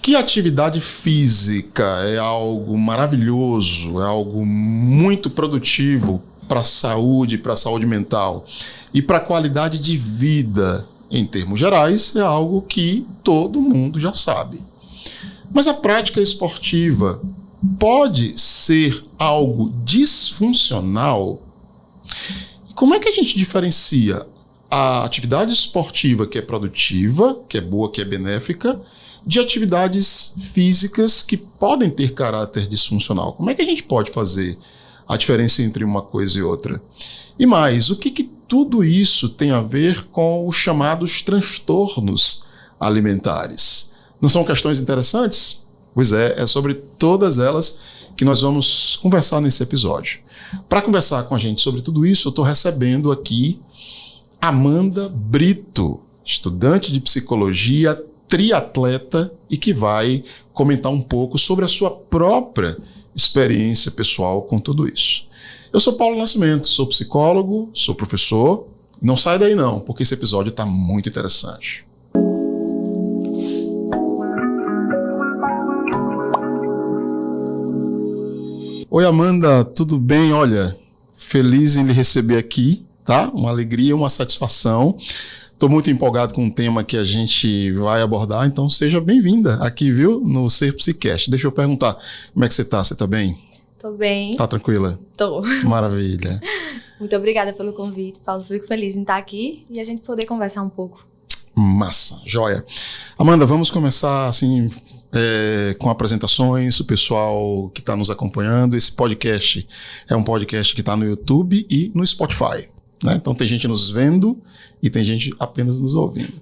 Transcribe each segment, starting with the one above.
Que atividade física é algo maravilhoso, é algo muito produtivo para a saúde mental e para a qualidade de vida, em termos gerais, é algo que todo mundo já sabe. Mas a prática esportiva pode ser algo disfuncional? Como é que a gente diferencia a atividade esportiva que é produtiva, que é boa, que é benéfica, de atividades físicas que podem ter caráter disfuncional? Como é que a gente pode fazer a diferença entre uma coisa e outra? E mais, o que tudo isso tem a ver com os chamados transtornos alimentares? Não são questões interessantes? Pois é sobre todas elas que nós vamos conversar nesse episódio. Para conversar com a gente sobre tudo isso, eu estou recebendo aqui Amanda Brito, estudante de psicologia, triatleta e que vai comentar um pouco sobre a sua própria experiência pessoal com tudo isso. Eu sou Paulo Nascimento, sou psicólogo, sou professor. Não sai daí não, porque esse episódio está muito interessante. Oi, Amanda, tudo bem? Olha, feliz em lhe receber aqui, tá? Uma alegria, uma satisfação. Estou muito empolgado com o tema que a gente vai abordar, então seja bem-vinda aqui, viu, no Ser Psicast. Deixa eu perguntar, como é que você tá? Você tá bem? Tô bem. Tá tranquila? Tô. Maravilha. Muito obrigada pelo convite, Paulo. Fico feliz em estar aqui e a gente poder conversar um pouco. Massa, joia. Amanda, vamos começar assim com apresentações, o pessoal que está nos acompanhando. Esse podcast é um podcast que está no YouTube e no Spotify, né? Então tem gente nos vendo e tem gente apenas nos ouvindo.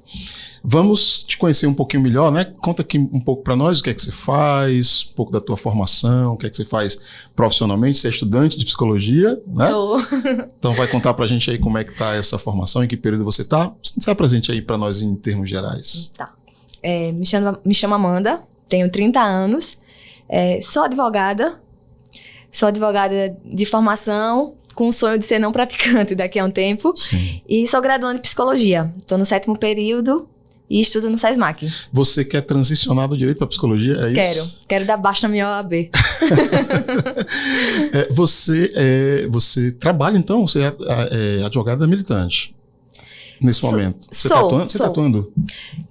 Vamos te conhecer um pouquinho melhor, né? Conta aqui um pouco para nós o que é que você faz, um pouco da tua formação, o que é que você faz profissionalmente. Você é estudante de psicologia, né? Sou. Então vai contar pra gente aí como é que tá essa formação, em que período você tá. Se apresente aí para nós em termos gerais. Tá. Me chamo Amanda, tenho 30 anos, sou advogada de formação, com o sonho de ser não praticante daqui a um tempo. Sim. E sou graduanda em psicologia. Estou no 7º período e estudo no SESMAC. Você quer transicionar do direito para psicologia, é isso? Quero dar baixa na minha OAB. Você trabalha então, você é advogada militante nesse momento? Você está atuando?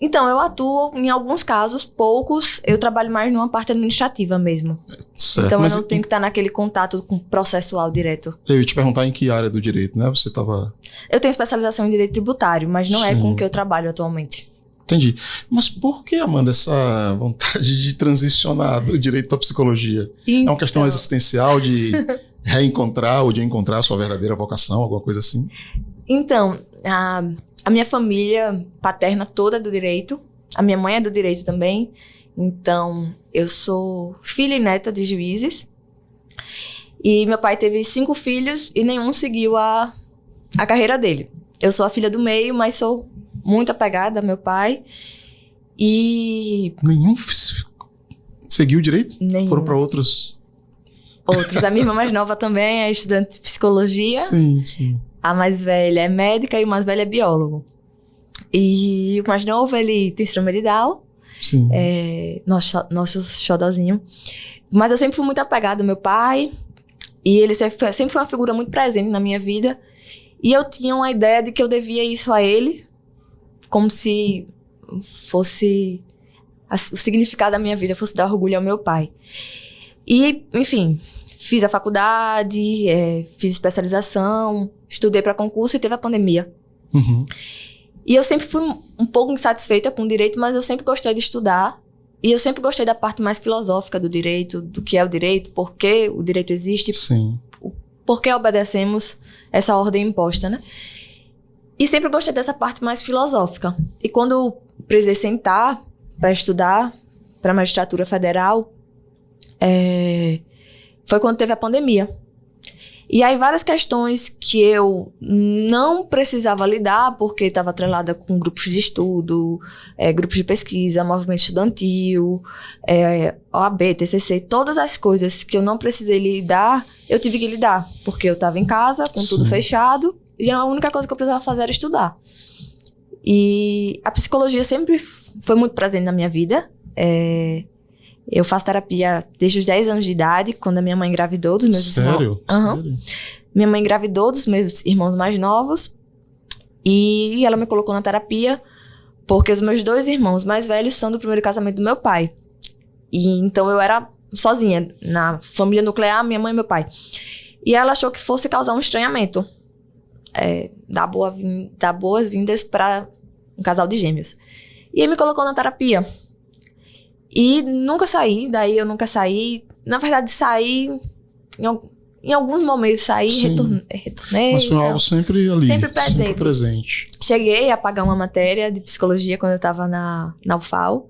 Então, eu atuo em alguns casos, poucos, eu trabalho mais numa parte administrativa mesmo. Certo. Então eu não tenho que estar naquele contato com processual direto. Eu ia te perguntar em que área do direito, né? Você estava... Eu tenho especialização em direito tributário, mas não Sim. é com o que eu trabalho atualmente. Entendi. Mas por que, Amanda, essa vontade de transicionar do direito para psicologia? Então... É uma questão existencial de reencontrar ou de encontrar a sua verdadeira vocação, alguma coisa assim? Então, a minha família paterna toda é do direito, a minha mãe é do direito também, então eu sou filha e neta de juízes, e meu pai teve 5 filhos e nenhum seguiu a carreira dele. Eu sou a filha do meio, mas sou muito apegada ao meu pai, e... Nenhum seguiu direito? Nenhum. Foram para outros? Outros. A minha irmã mais nova também é estudante de psicologia. Sim, sim. A mais velha é médica e o mais velho é biólogo. E o mais novo, ele tem síndrome de Down. Sim. Nosso xodozinho. Mas eu sempre fui muito apegada ao meu pai. E ele sempre foi uma figura muito presente na minha vida. E eu tinha uma ideia de que eu devia isso a ele. Como se fosse... o significado da minha vida fosse dar orgulho ao meu pai. E, enfim... Fiz a faculdade, fiz especialização, estudei para concurso e teve a pandemia. Uhum. E eu sempre fui um pouco insatisfeita com o direito, mas eu sempre gostei de estudar. E eu sempre gostei da parte mais filosófica do direito, do que é o direito, por que o direito existe, Sim. por que obedecemos essa ordem imposta, né? E sempre gostei dessa parte mais filosófica. E quando eu precisei sentar para estudar para a magistratura federal, foi quando teve a pandemia. E aí várias questões que eu não precisava lidar, porque estava atrelada com grupos de estudo, grupos de pesquisa, movimento estudantil, OAB, TCC, todas as coisas que eu não precisei lidar, eu tive que lidar, porque eu estava em casa, com tudo fechado, e a única coisa que eu precisava fazer era estudar. E a psicologia sempre foi muito presente na minha vida. Eu faço terapia desde os 10 anos de idade, quando a minha mãe engravidou dos meus irmãos. Sério? Sério? Minha mãe engravidou dos meus irmãos mais novos e ela me colocou na terapia porque os meus 2 irmãos mais velhos são do primeiro casamento do meu pai. E então eu era sozinha na família nuclear, minha mãe e meu pai. E ela achou que fosse causar um estranhamento. Dar boas-vindas para um casal de gêmeos. E aí me colocou na terapia. E daí eu nunca saí. Na verdade, saí em alguns momentos, retornei. Mas foi algo sempre ali. Sempre presente. Sempre presente. Cheguei a pagar uma matéria de psicologia quando eu estava na UFAL.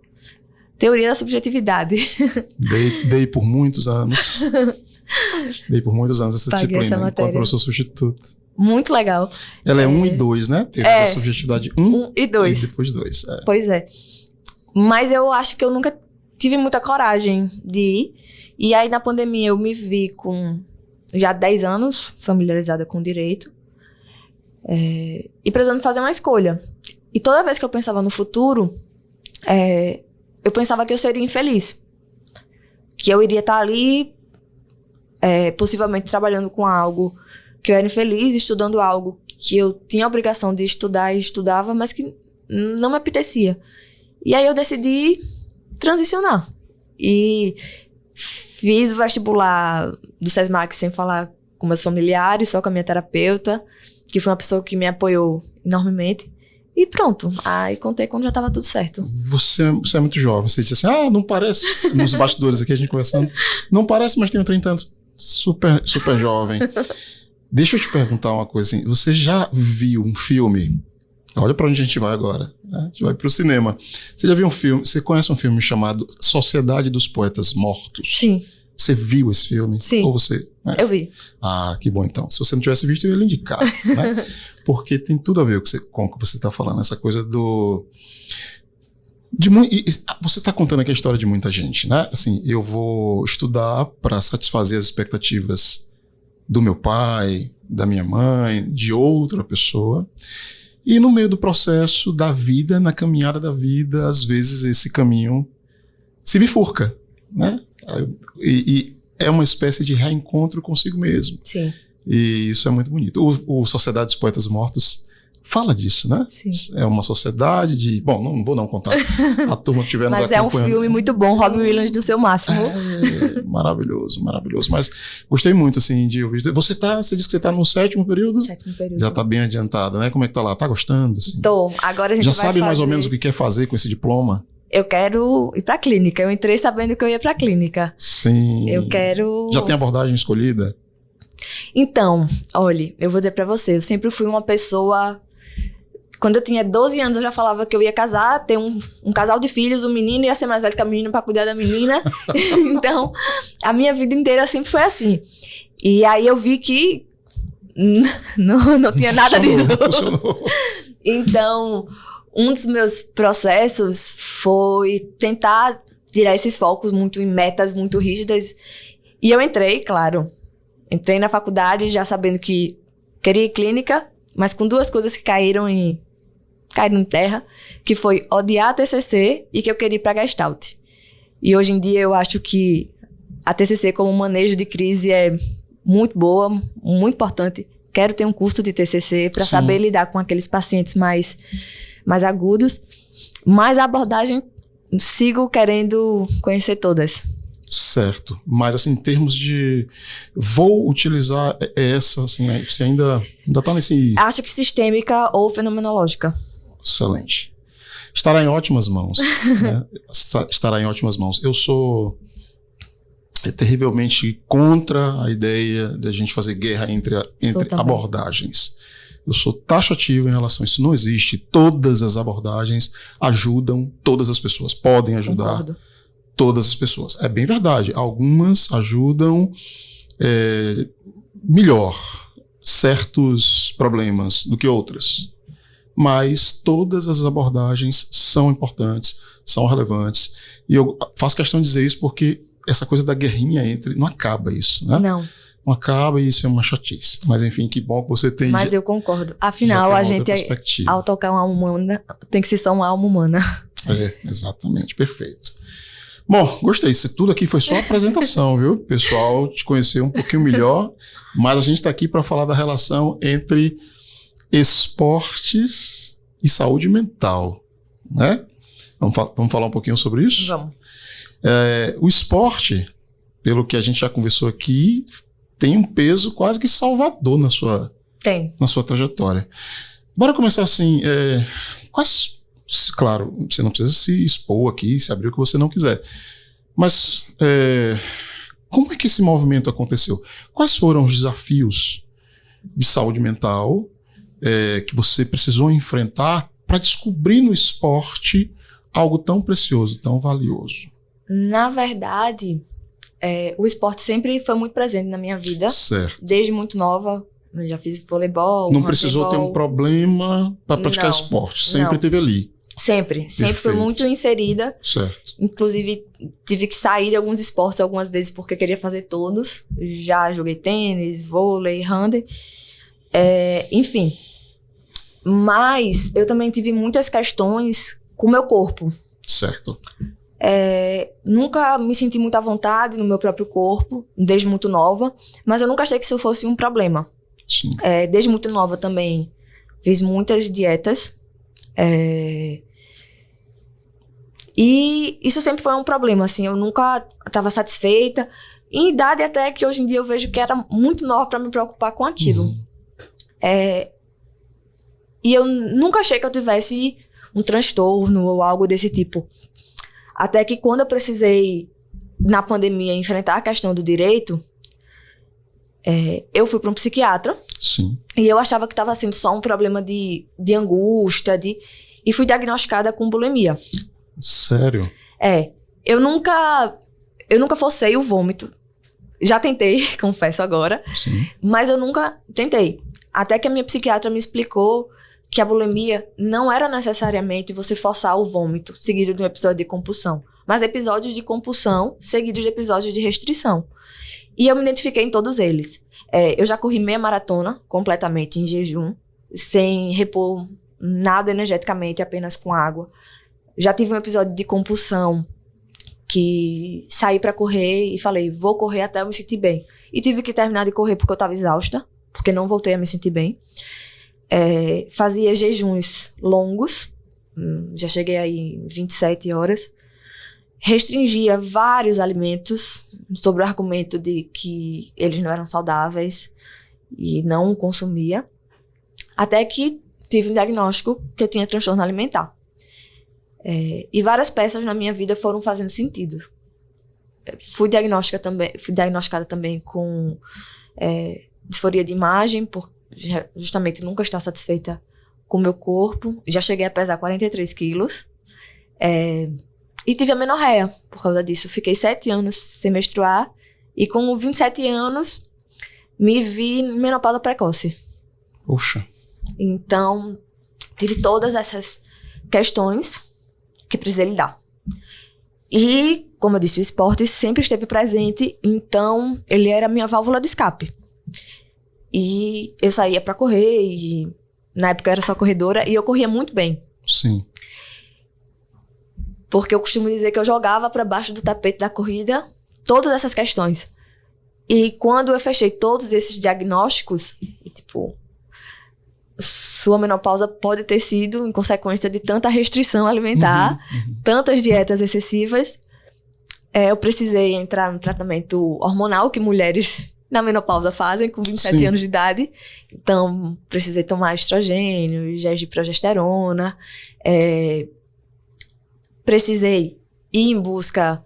Teoria da subjetividade. Dei por muitos anos. Essa Paguei disciplina, com a professora substituta. Muito legal. Ela é 1 e 2, né? Teoria da subjetividade 1 e 2. E depois 2. Pois é. Mas eu acho que eu nunca tive muita coragem de ir. E aí, na pandemia, eu me vi com já 10 anos familiarizada com o direito. E precisando fazer uma escolha. E toda vez que eu pensava no futuro, eu pensava que eu seria infeliz. Que eu iria estar ali, possivelmente trabalhando com algo que eu era infeliz, estudando algo que eu tinha a obrigação de estudar e estudava, mas que não me apetecia. E aí eu decidi transicionar. E fiz o vestibular do SESMAC sem falar com meus familiares, só com a minha terapeuta, que foi uma pessoa que me apoiou enormemente. E pronto. Aí contei quando já estava tudo certo. Você é muito jovem. Você disse assim, não parece, nos bastidores aqui a gente conversando, não parece, mas tenho 30 anos. Super, super jovem. Deixa eu te perguntar uma coisa assim. Você já viu um filme? Olha pra onde a gente vai agora. Né? A gente vai pro cinema. Você já viu um filme? Você conhece um filme chamado Sociedade dos Poetas Mortos? Sim. Você viu esse filme? Sim. Ou você... Eu vi. Ah, que bom então. Se você não tivesse visto, eu ia lhe indicar. Né? Porque tem tudo a ver com o que você está falando. Essa coisa do... Você está contando aqui a história de muita gente, né? Assim, eu vou estudar para satisfazer as expectativas do meu pai, da minha mãe, de outra pessoa. E no meio do processo da vida, na caminhada da vida, às vezes esse caminho se bifurca, né? E é uma espécie de reencontro consigo mesmo. Sim. E isso é muito bonito. O Sociedade dos Poetas Mortos fala disso, né? Sim. É uma sociedade de... Bom, não vou não contar. A turma que estiver nos Mas acompanhando. é um filme muito bom, Robin Williams do seu máximo. Maravilhoso, maravilhoso. Mas gostei muito, assim, de ouvir. Você disse que você está no 7º período? 7º período. Já está bem adiantada, né? Como é que tá lá? Tá gostando? Assim? Tô. Agora a gente já vai sabe mais ou menos o que quer fazer com esse diploma? Eu quero ir pra clínica. Eu entrei sabendo que eu ia pra clínica. Sim. Eu quero... Já tem abordagem escolhida? Então, olha, eu vou dizer pra você, eu sempre fui uma pessoa... Quando eu tinha 12 anos, eu já falava que eu ia casar, ter um casal de filhos, um menino ia ser mais velho que a menina pra cuidar da menina. Então, a minha vida inteira sempre foi assim. E aí eu vi que não tinha nada disso. Funcionou. Então, um dos meus processos foi tentar tirar esses focos muito em metas muito rígidas. E eu entrei, claro. Entrei na faculdade já sabendo que queria ir clínica, mas com 2 coisas que caíram em terra, que foi odiar a TCC e que eu queria ir para Gestalt. E hoje em dia eu acho que a TCC como manejo de crise é muito boa, muito importante. Quero ter um curso de TCC para saber lidar com aqueles pacientes mais agudos, mas a abordagem sigo querendo conhecer todas. Certo, mas assim, em termos de vou utilizar essa, assim, você ainda está nesse... Acho que sistêmica ou fenomenológica. Excelente. Estará em ótimas mãos. Né? Estará em ótimas mãos. Eu sou terrivelmente contra a ideia de a gente fazer guerra entre abordagens. Eu sou taxativo em relação a isso. Não existe. Todas as abordagens ajudam todas as pessoas. Podem ajudar. Concordo. Todas as pessoas. É bem verdade. Algumas ajudam melhor certos problemas do que outras. Mas todas as abordagens são importantes, são relevantes. E eu faço questão de dizer isso porque essa coisa da guerrinha não acaba isso, né? Não acaba e isso é uma chatice. Mas enfim, que bom que você tem... Mas eu concordo. Afinal, a gente, ao tocar uma alma humana, tem que ser só uma alma humana. Exatamente, perfeito. Bom, gostei. Isso tudo aqui foi só apresentação, viu? O pessoal te conhecer um pouquinho melhor, mas a gente está aqui para falar da relação entre esportes e saúde mental, né? Vamos falar um pouquinho sobre isso? Vamos. O esporte, pelo que a gente já conversou aqui, tem um peso quase que salvador na sua trajetória. Bora começar assim. Claro, você não precisa se expor aqui, se abrir o que você não quiser. Mas como é que esse movimento aconteceu? Quais foram os desafios de saúde mental que você precisou enfrentar para descobrir no esporte algo tão precioso, tão valioso? Na verdade, o esporte sempre foi muito presente na minha vida. Certo. Desde muito nova. Eu já fiz voleibol, Não precisou ter um problema para praticar esporte. Sempre teve ali. Sempre fui muito inserida. Certo. Inclusive, tive que sair de alguns esportes algumas vezes porque queria fazer todos. Já joguei tênis, vôlei, handebol. Enfim. Mas eu também tive muitas questões com o meu corpo. Certo. Nunca me senti muito à vontade no meu próprio corpo, desde muito nova. Mas eu nunca achei que isso fosse um problema. Sim. Desde muito nova também fiz muitas dietas. E isso sempre foi um problema, assim, eu nunca estava satisfeita, em idade até que hoje em dia eu vejo que era muito nova para me preocupar com aquilo. E eu nunca achei que eu tivesse um transtorno ou algo desse tipo. Até que quando eu precisei, na pandemia, enfrentar a questão do direito, eu fui para um psiquiatra. Sim. E eu achava que estava sendo só um problema de angústia, e fui diagnosticada com bulimia. Sério? Eu nunca forcei o vômito. Já tentei, confesso agora. Sim. Mas eu nunca tentei. Até que a minha psiquiatra me explicou que a bulimia não era necessariamente você forçar o vômito seguido de um episódio de compulsão, mas episódios de compulsão seguidos de episódios de restrição. E eu me identifiquei em todos eles. Eu já corri meia maratona completamente em jejum, sem repor nada energeticamente, apenas com água. Já tive um episódio de compulsão que saí pra correr e falei, vou correr até eu me sentir bem. E tive que terminar de correr porque eu tava exausta, porque não voltei a me sentir bem. Fazia jejuns longos, já cheguei aí em 27 horas. Restringia vários alimentos sob o argumento de que eles não eram saudáveis e não consumia. Até que tive um diagnóstico que eu tinha transtorno alimentar. E várias peças na minha vida foram fazendo sentido. Fui diagnosticada também com disforia de imagem, por justamente nunca estar satisfeita com o meu corpo. Já cheguei a pesar 43 quilos. E tive amenorreia por causa disso. Fiquei 7 anos sem menstruar. E com 27 anos, me vi em menopausa precoce. Poxa. Então, tive todas essas questões que precisei lidar. E, como eu disse, o esporte sempre esteve presente. Então, ele era a minha válvula de escape. E eu saía pra correr. E na época eu era só corredora. E eu corria muito bem. Sim. Porque eu costumo dizer que eu jogava para baixo do tapete da corrida todas essas questões. E quando eu fechei todos esses diagnósticos, sua menopausa pode ter sido em consequência de tanta restrição alimentar, tantas dietas excessivas. Eu precisei entrar no tratamento hormonal que mulheres na menopausa fazem com 27 anos de idade. Então, precisei tomar estrogênio, géis de progesterona, precisei ir em busca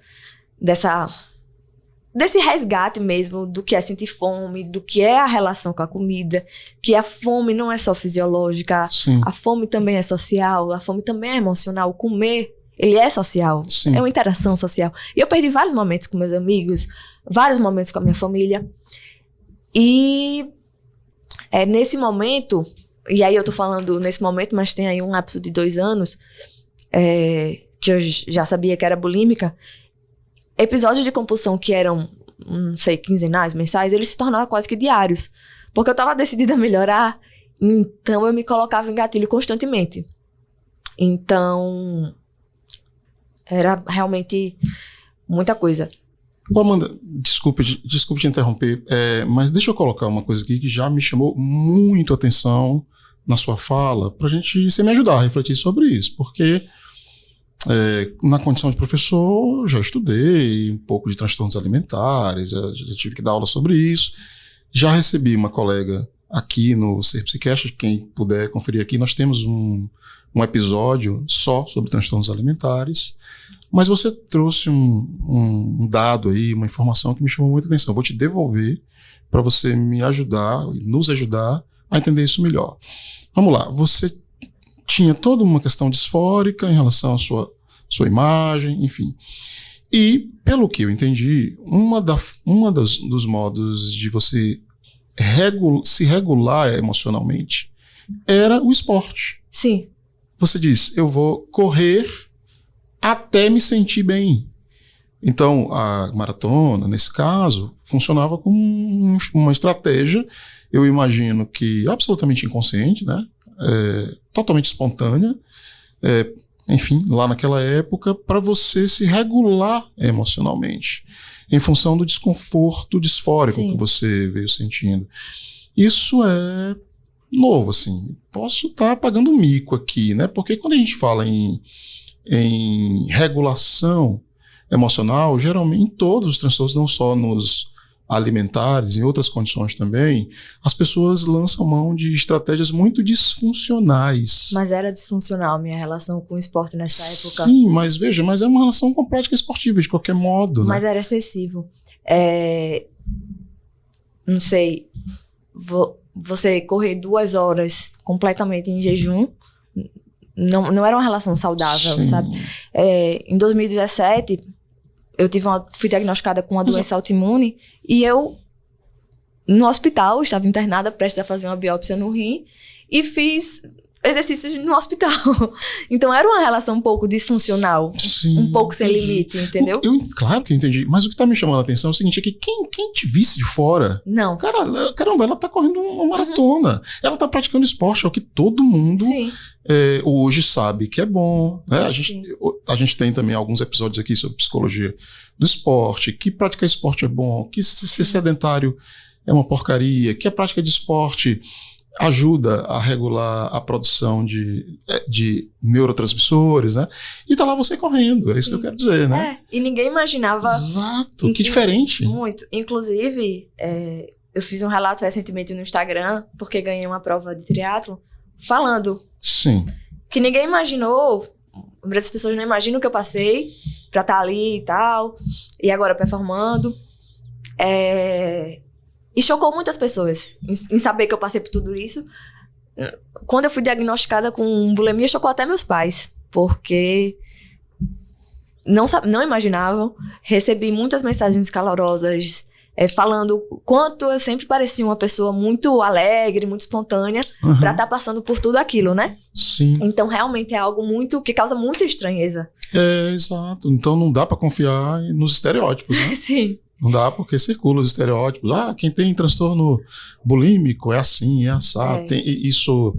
desse resgate mesmo do que é sentir fome, do que é a relação com a comida, que a fome não é só fisiológica, a fome também é social, a fome também é emocional. O comer, ele é social, é uma interação social. E eu perdi vários momentos com meus amigos, vários momentos com a minha família. E nesse momento, e aí eu tô falando nesse momento, mas tem aí um lapso de 2 anos, que eu já sabia que era bulímica, episódios de compulsão que eram, não sei, quinzenais, mensais, eles se tornavam quase que diários. Porque eu tava decidida a melhorar, então eu me colocava em gatilho constantemente. Então, era realmente muita coisa. Amanda, desculpe te interromper, mas deixa eu colocar uma coisa aqui que já me chamou muito a atenção na sua fala, pra você me ajudar a refletir sobre isso, porque na condição de professor, já estudei um pouco de transtornos alimentares, já tive que dar aula sobre isso, já recebi uma colega aqui no Ser Psiquiatra, quem puder conferir aqui, nós temos um episódio só sobre transtornos alimentares, mas você trouxe um dado aí, uma informação que me chamou muita atenção. Vou te devolver para você me ajudar e nos ajudar a entender isso melhor. Vamos lá, você tinha toda uma questão disfórica em relação à sua imagem, enfim. E, pelo que eu entendi, dos modos de você se regular emocionalmente era o esporte. Sim. Você diz, eu vou correr até me sentir bem. Então, a maratona, nesse caso, funcionava como uma estratégia, eu imagino que absolutamente inconsciente, né? Totalmente espontânea, enfim, lá naquela época, para você se regular emocionalmente, em função do desconforto disfórico Sim. que você veio sentindo. Isso é novo, assim. Posso estar pagando um mico aqui, né? Porque quando a gente fala em regulação emocional, geralmente em todos os transtornos, não só nos alimentares, em outras condições também, as pessoas lançam mão de estratégias muito disfuncionais. Mas era disfuncional minha relação com o esporte nessa época? Sim, mas veja, mas é uma relação com prática esportiva, de qualquer modo. Mas né? era excessivo. Não sei, você correr 2 horas completamente em jejum, não era uma relação saudável, Sim. sabe? Em 2017, eu fui diagnosticada com uma doença autoimune e eu, no hospital, estava internada, prestes a fazer uma biópsia no rim e fiz exercícios no hospital. Então era uma relação um pouco disfuncional, Sim, um pouco sem limite, entendeu? Claro que eu entendi, mas o que está me chamando a atenção é o seguinte, é que quem te visse de fora... Não. Caramba, ela está correndo uma maratona, uhum. Ela está praticando esporte, é o que todo mundo hoje sabe que é bom. Né? A gente tem também alguns episódios aqui sobre psicologia do esporte, que praticar esporte é bom, que ser sedentário é uma porcaria, que a prática de esporte ajuda a regular a produção de neurotransmissores, né? E tá lá você correndo, é isso que eu quero dizer, né? E ninguém imaginava... Exato, que diferente. Muito. Inclusive, eu fiz um relato recentemente no Instagram, porque ganhei uma prova de triatlo, falando Sim. que ninguém imaginou, as pessoas não imaginam o que eu passei pra estar ali e tal, e agora performando. E chocou muitas pessoas em saber que eu passei por tudo isso. Quando eu fui diagnosticada com bulimia, chocou até meus pais, porque não imaginavam. Recebi muitas mensagens calorosas falando quanto eu sempre parecia uma pessoa muito alegre, muito espontânea, pra estar passando por tudo aquilo, né? Sim. Então, realmente é algo que causa muita estranheza. Exato. Então, não dá pra confiar nos estereótipos, né? Sim. Não dá porque circula os estereótipos. Quem tem transtorno bulímico é assim, é assado. Isso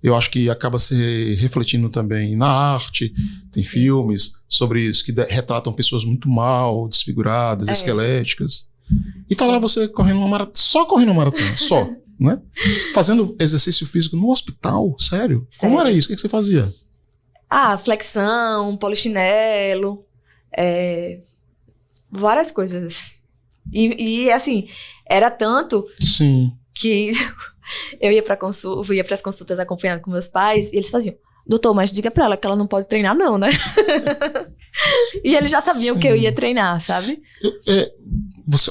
eu acho que acaba se refletindo também na arte. Tem filmes sobre isso que retratam pessoas muito mal, desfiguradas, esqueléticas. E tá lá você correndo uma maratona, só correndo uma maratona, só, né? Fazendo exercício físico no hospital, sério? Como era isso? O que você fazia? Flexão, polichinelo, várias coisas. E assim, era tanto Sim. que eu ia para as consultas acompanhando com meus pais e eles faziam, doutor, mas diga pra ela que ela não pode treinar não, né? E eles já sabiam que eu ia treinar, sabe?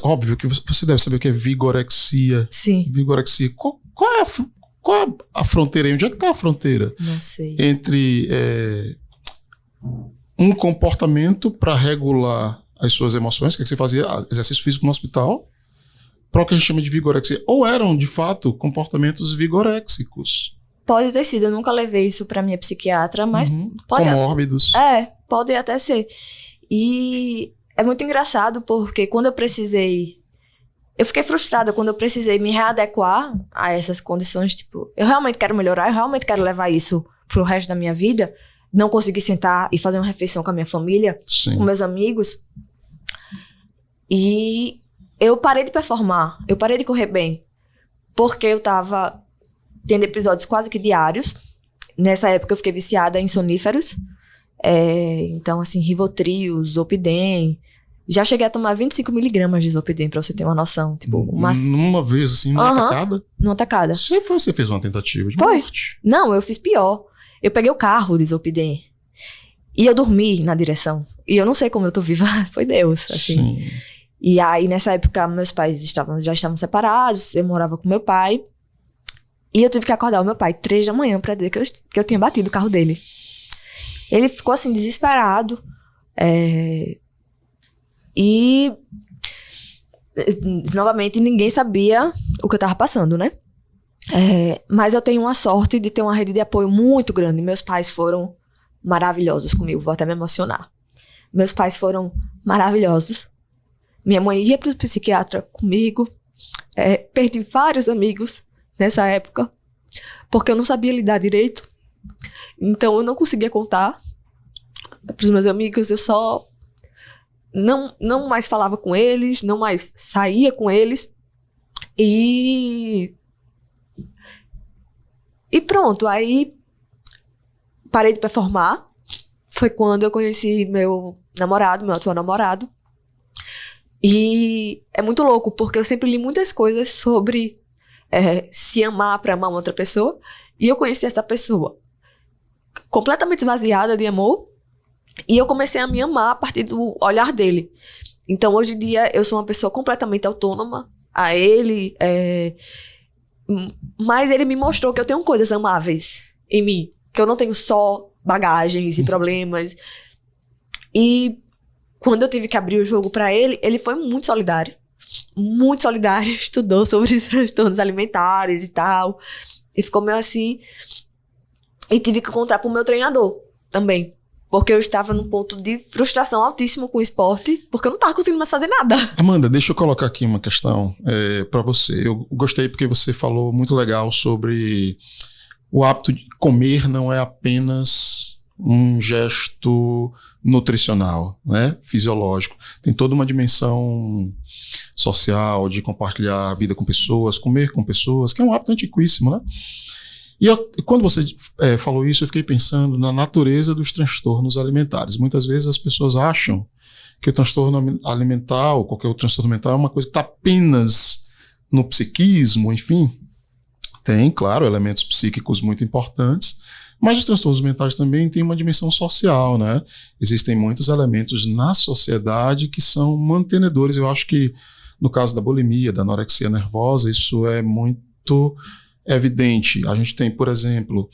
Óbvio que você deve saber o que é vigorexia. Sim. Vigorexia. Qual é a fronteira aí? Onde é que tá a fronteira? Não sei. Entre um comportamento para regular as suas emoções, que você fazia exercício físico no hospital, para o que a gente chama de vigorexia. Ou eram, de fato, comportamentos vigoréxicos. Pode ter sido, eu nunca levei isso pra minha psiquiatra, mas pode... Comórbidos. Pode até ser. E é muito engraçado porque quando eu precisei... Eu fiquei frustrada quando eu precisei me readequar a essas condições. Tipo, eu realmente quero melhorar, eu realmente quero levar isso pro resto da minha vida. Não conseguir sentar e fazer uma refeição com a minha família, Sim. com meus amigos. E eu parei de performar, eu parei de correr bem. Porque eu tava tendo episódios quase que diários. Nessa época eu fiquei viciada em soníferos. Então, assim, Rivotril, Zolpidem. Já cheguei a tomar 25 miligramas de Zolpidem, pra você ter uma noção. Tipo, Numa vez, assim, numa tacada? Numa tacada. Você fez uma tentativa de morte. Não, eu fiz pior. Eu peguei o carro de Zolpidem. E eu dormi na direção. E eu não sei como eu tô viva. Foi Deus, assim. Sim. E aí, nessa época, meus pais já estavam separados. Eu morava com meu pai. E eu tive que acordar o meu pai 3 da manhã pra dizer que eu tinha batido o carro dele. Ele ficou, assim, desesperado. E, novamente, ninguém sabia o que eu tava passando, né? Mas eu tenho uma sorte de ter uma rede de apoio muito grande. Meus pais foram maravilhosos comigo. Vou até me emocionar. Meus pais foram maravilhosos. Minha mãe ia pro psiquiatra comigo. Perdi vários amigos nessa época, porque eu não sabia lidar direito. Então eu não conseguia contar pros meus amigos. Eu só não mais falava com eles, não mais saía com eles. E pronto, aí parei de performar. Foi quando eu conheci meu atual namorado. E é muito louco, porque eu sempre li muitas coisas sobre se amar pra amar uma outra pessoa. E eu conheci essa pessoa completamente esvaziada de amor. E eu comecei a me amar a partir do olhar dele. Então, hoje em dia, eu sou uma pessoa completamente autônoma a ele. Mas ele me mostrou que eu tenho coisas amáveis em mim. Que eu não tenho só bagagens e problemas. E quando eu tive que abrir o jogo pra ele, ele foi muito solidário. Muito solidário. Estudou sobre transtornos alimentares e tal. E ficou meio assim. E tive que contar pro meu treinador também. Porque eu estava num ponto de frustração altíssimo com o esporte, porque eu não estava conseguindo mais fazer nada. Amanda, deixa eu colocar aqui uma questão para você. Eu gostei porque você falou muito legal sobre o hábito de comer não é apenas um gesto nutricional, né? Fisiológico. Tem toda uma dimensão social, de compartilhar a vida com pessoas, comer com pessoas, que é um hábito antiquíssimo, né? E quando você falou isso, eu fiquei pensando na natureza dos transtornos alimentares. Muitas vezes as pessoas acham que o transtorno alimentar ou qualquer outro transtorno mental é uma coisa que está apenas no psiquismo, enfim. Tem, claro, elementos psíquicos muito importantes, mas os transtornos mentais também têm uma dimensão social, né? Existem muitos elementos na sociedade que são mantenedores. Eu acho que no caso da bulimia, da anorexia nervosa, isso é muito evidente. A gente tem, por exemplo,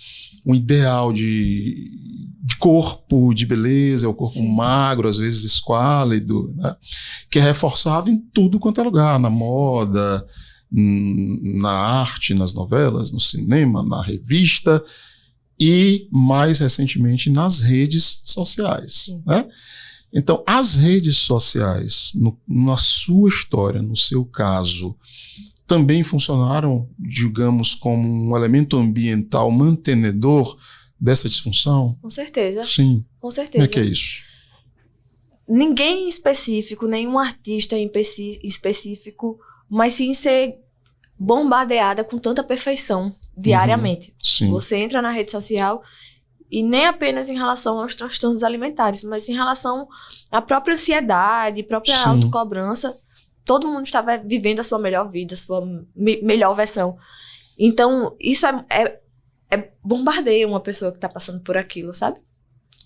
um ideal de corpo, de beleza, o corpo magro, às vezes esquálido, né? Que é reforçado em tudo quanto é lugar, na moda, na arte, nas novelas, no cinema, na revista e, mais recentemente, nas redes sociais, né? Então, as redes sociais, na sua história, no seu caso, também funcionaram, digamos, como um elemento ambiental mantenedor dessa disfunção? Com certeza. Sim. Com certeza. Como é que é isso? Ninguém em específico, nenhum artista em específico, mas sim ser bombardeada com tanta perfeição diariamente. Sim. Você entra na rede social e nem apenas em relação aos transtornos alimentares, mas em relação à própria ansiedade, própria autocobrança. Todo mundo estava vivendo a sua melhor vida, a sua melhor versão. Então, isso bombardeia uma pessoa que está passando por aquilo, sabe?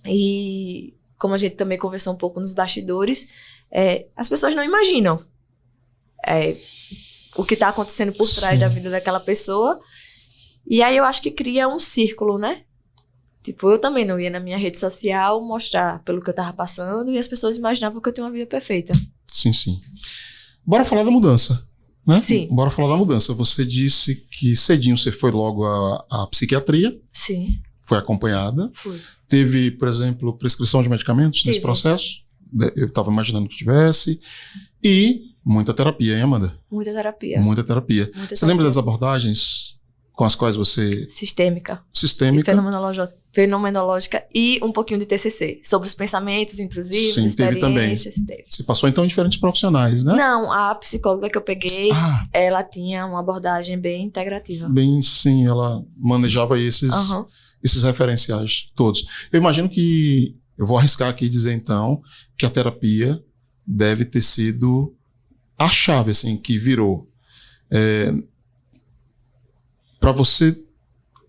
E como a gente também conversou um pouco nos bastidores, as pessoas não imaginam o que está acontecendo por trás da vida daquela pessoa. E aí eu acho que cria um círculo, né? Tipo, eu também não ia na minha rede social mostrar pelo que eu estava passando e as pessoas imaginavam que eu tinha uma vida perfeita. Sim, sim. Bora falar da mudança. né? Sim. Bora falar da mudança. Você disse que cedinho você foi logo à psiquiatria. Sim. Foi acompanhada. Fui. Teve, por exemplo, prescrição de medicamentos nesse processo? Eu estava imaginando que tivesse. E muita terapia, hein, Amanda? Muita terapia. Muita terapia. Você lembra das abordagens com as quais você... Sistêmica. Sistêmica. E fenomenológica e um pouquinho de TCC. Sobre os pensamentos intrusivos, Sim, teve também. Você passou, então, em diferentes profissionais, né? Não, a psicóloga que eu peguei, ela tinha uma abordagem bem integrativa. Bem, sim, ela manejava esses referenciais todos. Eu imagino que... Eu vou arriscar aqui e dizer, então, que a terapia deve ter sido a chave, assim, que virou. Para você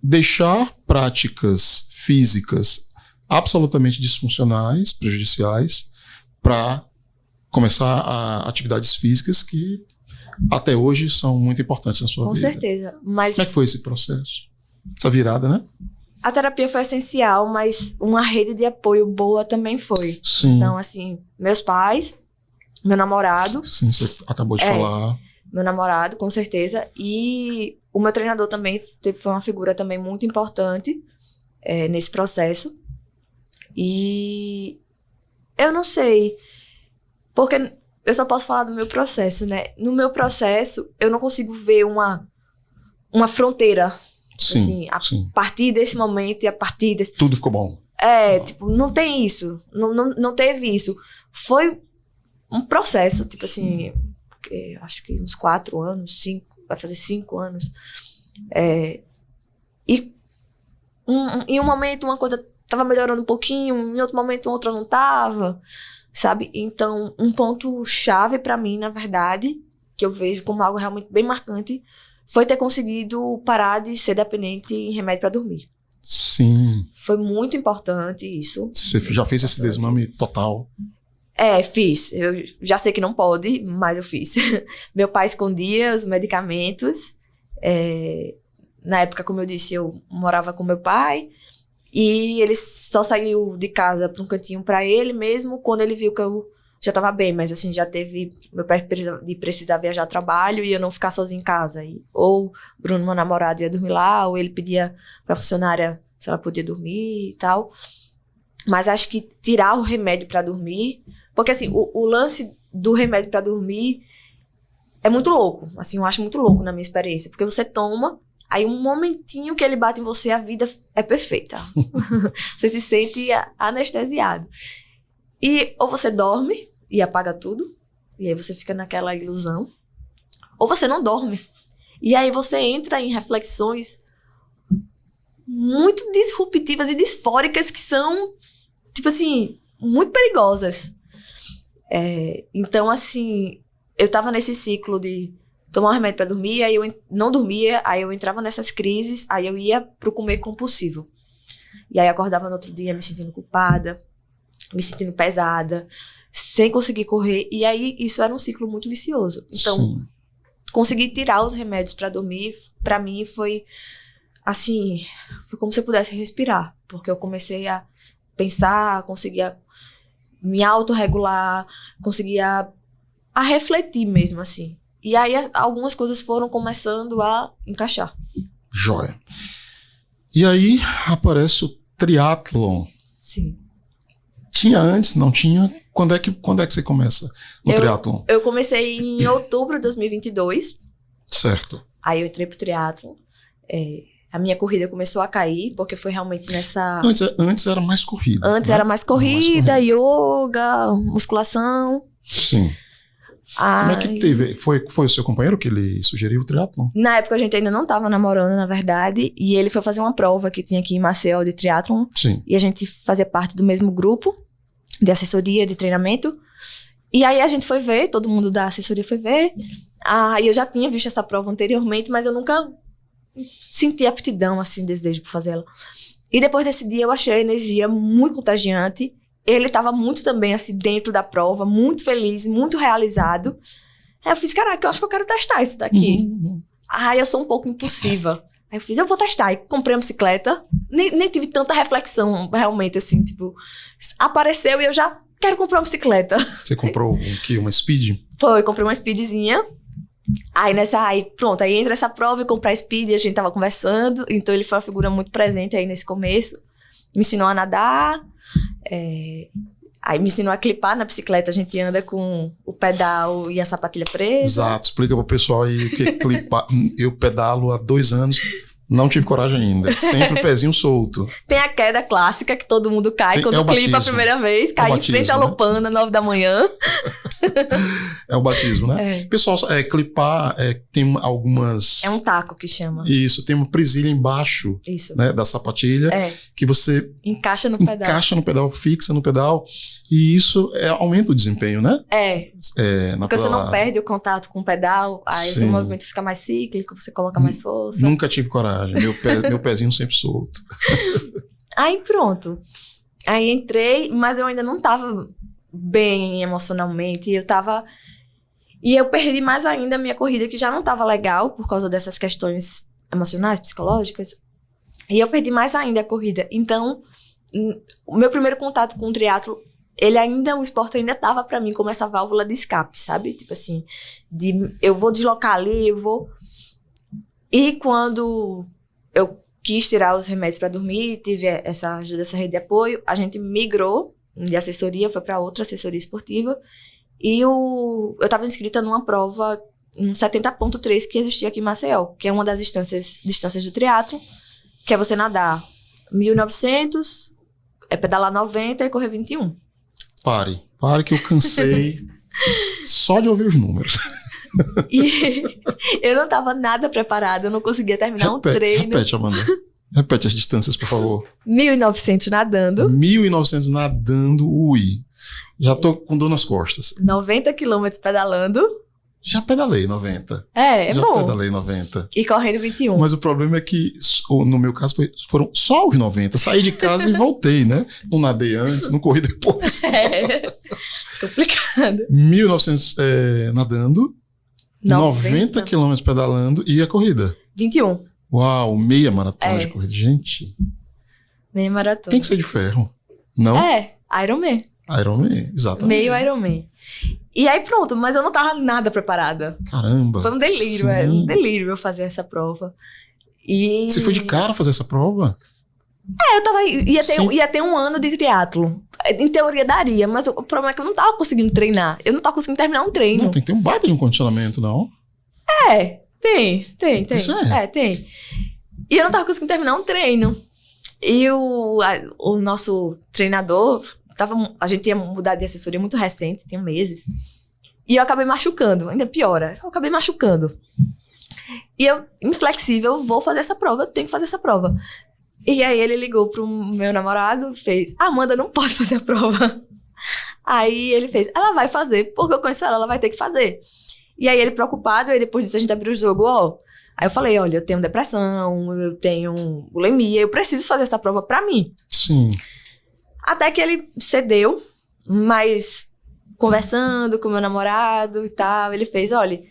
deixar práticas físicas absolutamente disfuncionais, prejudiciais, para começar atividades físicas que até hoje são muito importantes na sua vida. Com certeza. Mas como é que foi esse processo? Essa virada, né? A terapia foi essencial, mas uma rede de apoio boa também foi. Sim. Então, assim, meus pais, meu namorado. Sim, você acabou de falar. Meu namorado, com certeza. E o meu treinador também foi uma figura também muito importante nesse processo. E eu não sei, porque eu só posso falar do meu processo, né? No meu processo, eu não consigo ver uma fronteira. Sim, assim, a partir desse momento e a partir desse... Tudo ficou bom. Tipo, não tem isso. Não teve isso. Foi um processo, tipo assim, acho que uns 4 anos, 5, vai fazer 5 anos. E em um momento uma coisa tava melhorando um pouquinho, em outro momento outra não tava, sabe? Então, um ponto-chave pra mim, na verdade, que eu vejo como algo realmente bem marcante, foi ter conseguido parar de ser dependente em remédio para dormir. Sim. Foi muito importante isso. Você já fez esse desmame total? Fiz. Eu já sei que não pode, mas eu fiz. Meu pai escondia os medicamentos. Na época, como eu disse, eu morava com meu pai. E ele só saiu de casa para um cantinho para ele mesmo quando ele viu que eu já estava bem, mas assim, já teve meu pai de precisar viajar a trabalho e eu não ficar sozinha em casa. Ou Bruno, meu namorado, ia dormir lá, ou ele pedia para a funcionária se ela podia dormir e tal. Mas acho que tirar o remédio para dormir, porque assim, o lance do remédio para dormir é muito louco, assim, eu acho muito louco na minha experiência, porque você toma, aí um momentinho que ele bate em você, a vida é perfeita. Você se sente anestesiado. E ou você dorme e apaga tudo, e aí você fica naquela ilusão, ou você não dorme. E aí você entra em reflexões muito disruptivas e disfóricas que são, tipo assim, muito perigosas. Então, assim, eu tava nesse ciclo de tomar um remédio pra dormir, aí eu não dormia, aí eu entrava nessas crises, aí eu ia pro comer compulsivo. E aí acordava no outro dia me sentindo culpada, me sentindo pesada, sem conseguir correr. E aí isso era um ciclo muito vicioso. Então, sim, conseguir tirar os remédios pra dormir, pra mim foi assim, foi como se eu pudesse respirar. Porque eu comecei a pensar, conseguia me autorregular, conseguia a refletir mesmo, assim. E aí algumas coisas foram começando a encaixar. Joia. E aí aparece o triatlon. Sim. Tinha antes, não tinha? Quando é que você começa no triatlon? Eu comecei em outubro de 2022. Certo. Aí eu entrei pro triatlon. A minha corrida começou a cair, porque foi realmente nessa... Antes era mais corrida. Antes, né? Era mais corrida, yoga, musculação. Sim. Como é que teve? Foi o seu companheiro que ele sugeriu o triatlon? Na época a gente ainda não tava namorando, na verdade. E ele foi fazer uma prova que tinha aqui em Maceió de triatlon. Sim. E a gente fazia parte do mesmo grupo de assessoria, de treinamento. E aí a gente foi ver, todo mundo da assessoria foi ver. E eu já tinha visto essa prova anteriormente, mas eu nunca senti aptidão, assim, desejo por fazer ela. E depois desse dia eu achei a energia muito contagiante. Ele tava muito também, assim, dentro da prova, muito feliz, muito realizado. Aí eu fiz, caraca, eu acho que eu quero testar isso daqui. Eu sou um pouco impulsiva. Aí eu vou testar. E comprei uma bicicleta. Nem tive tanta reflexão, realmente, assim, tipo... Apareceu e eu já quero comprar uma bicicleta. Você comprou o quê? Uma Speed? Foi, comprei uma Speedzinha. Pronto, aí entra essa prova e comprar speed, e a gente tava conversando, então ele foi uma figura muito presente aí nesse começo, me ensinou a nadar, aí me ensinou a clipar na bicicleta, a gente anda com o pedal e a sapatilha presa. Exato, explica pro pessoal aí o que é clipar. Eu pedalo há 2 anos, não tive coragem ainda, sempre o pezinho solto. Tem a queda clássica que todo mundo cai quando clipa a primeira vez, cai em frente à Lopana, 9 da manhã. É o batismo, né? É. Pessoal, clipar tem algumas... É um taco que chama. Isso, tem uma presilha embaixo, Isso. né, da sapatilha, que você encaixa no pedal, fixa no pedal, e isso aumenta o desempenho, né? Porque você não perde o contato com o pedal, aí o seu movimento fica mais cíclico, você coloca mais força. Nunca tive coragem, meu pezinho sempre solto. Aí pronto. Aí entrei, mas eu ainda não tava bem emocionalmente, e eu perdi mais ainda a minha corrida, que já não tava legal por causa dessas questões emocionais, psicológicas, e eu perdi mais ainda a corrida. Então, o meu primeiro contato com o triatlo, o esporte ainda tava pra mim como essa válvula de escape, sabe? Tipo assim, eu vou deslocar ali, E quando eu quis tirar os remédios pra dormir, tive essa ajuda dessa rede de apoio, a gente migrou de assessoria, foi para outra assessoria esportiva, e eu estava inscrita numa prova, um 70.3 que existia aqui em Maceió, que é uma das distâncias do triatlo, que é você nadar 1.900, pedalar 90 e correr 21. Pare que eu cansei só de ouvir os números. E eu não estava nada preparada, eu não conseguia terminar um treino. Repete, Amanda. Repete as distâncias, por favor. 1.900 nadando. 1.900 nadando, já tô com dor nas costas. 90 quilômetros pedalando. Já pedalei 90. Já bom. Já pedalei 90. E correndo 21. Mas o problema é que, no meu caso, foram só os 90. Saí de casa e voltei, né? Não nadei antes, não corri depois. Complicado. 1.900 nadando, 90 quilômetros pedalando e a corrida. 21. Uau, meia maratona de corrida. Gente. Meia maratona. Tem que ser de ferro. Não? Ironman. Ironman, exatamente. Meio Ironman. E aí pronto, mas eu não tava nada preparada. Caramba. Foi um delírio, um delírio eu fazer essa prova. Você foi de cara fazer essa prova? Ia ter 1 ano de triatlo. Em teoria daria, mas o problema é que eu não tava conseguindo treinar. Eu não tava conseguindo terminar um treino. Não, tem que ter um baita de um condicionamento, não? Tem. Isso tem. E eu não tava conseguindo terminar um treino. E o nosso treinador, a gente tinha mudado de assessoria muito recente, tinha meses. E eu acabei machucando, ainda piora. Eu acabei machucando. E eu, inflexível, vou fazer essa prova, eu tenho que fazer essa prova. E aí ele ligou pro meu namorado, fez, Amanda não pode fazer a prova. Aí ele fez, ela vai fazer, porque eu conheço ela vai ter que fazer. E aí ele preocupado, e depois disso a gente abriu o jogo, Aí eu falei, olha, eu tenho depressão, eu tenho bulimia, eu preciso fazer essa prova pra mim. Sim. Até que ele cedeu, mas conversando com meu namorado e tal, ele fez, olha,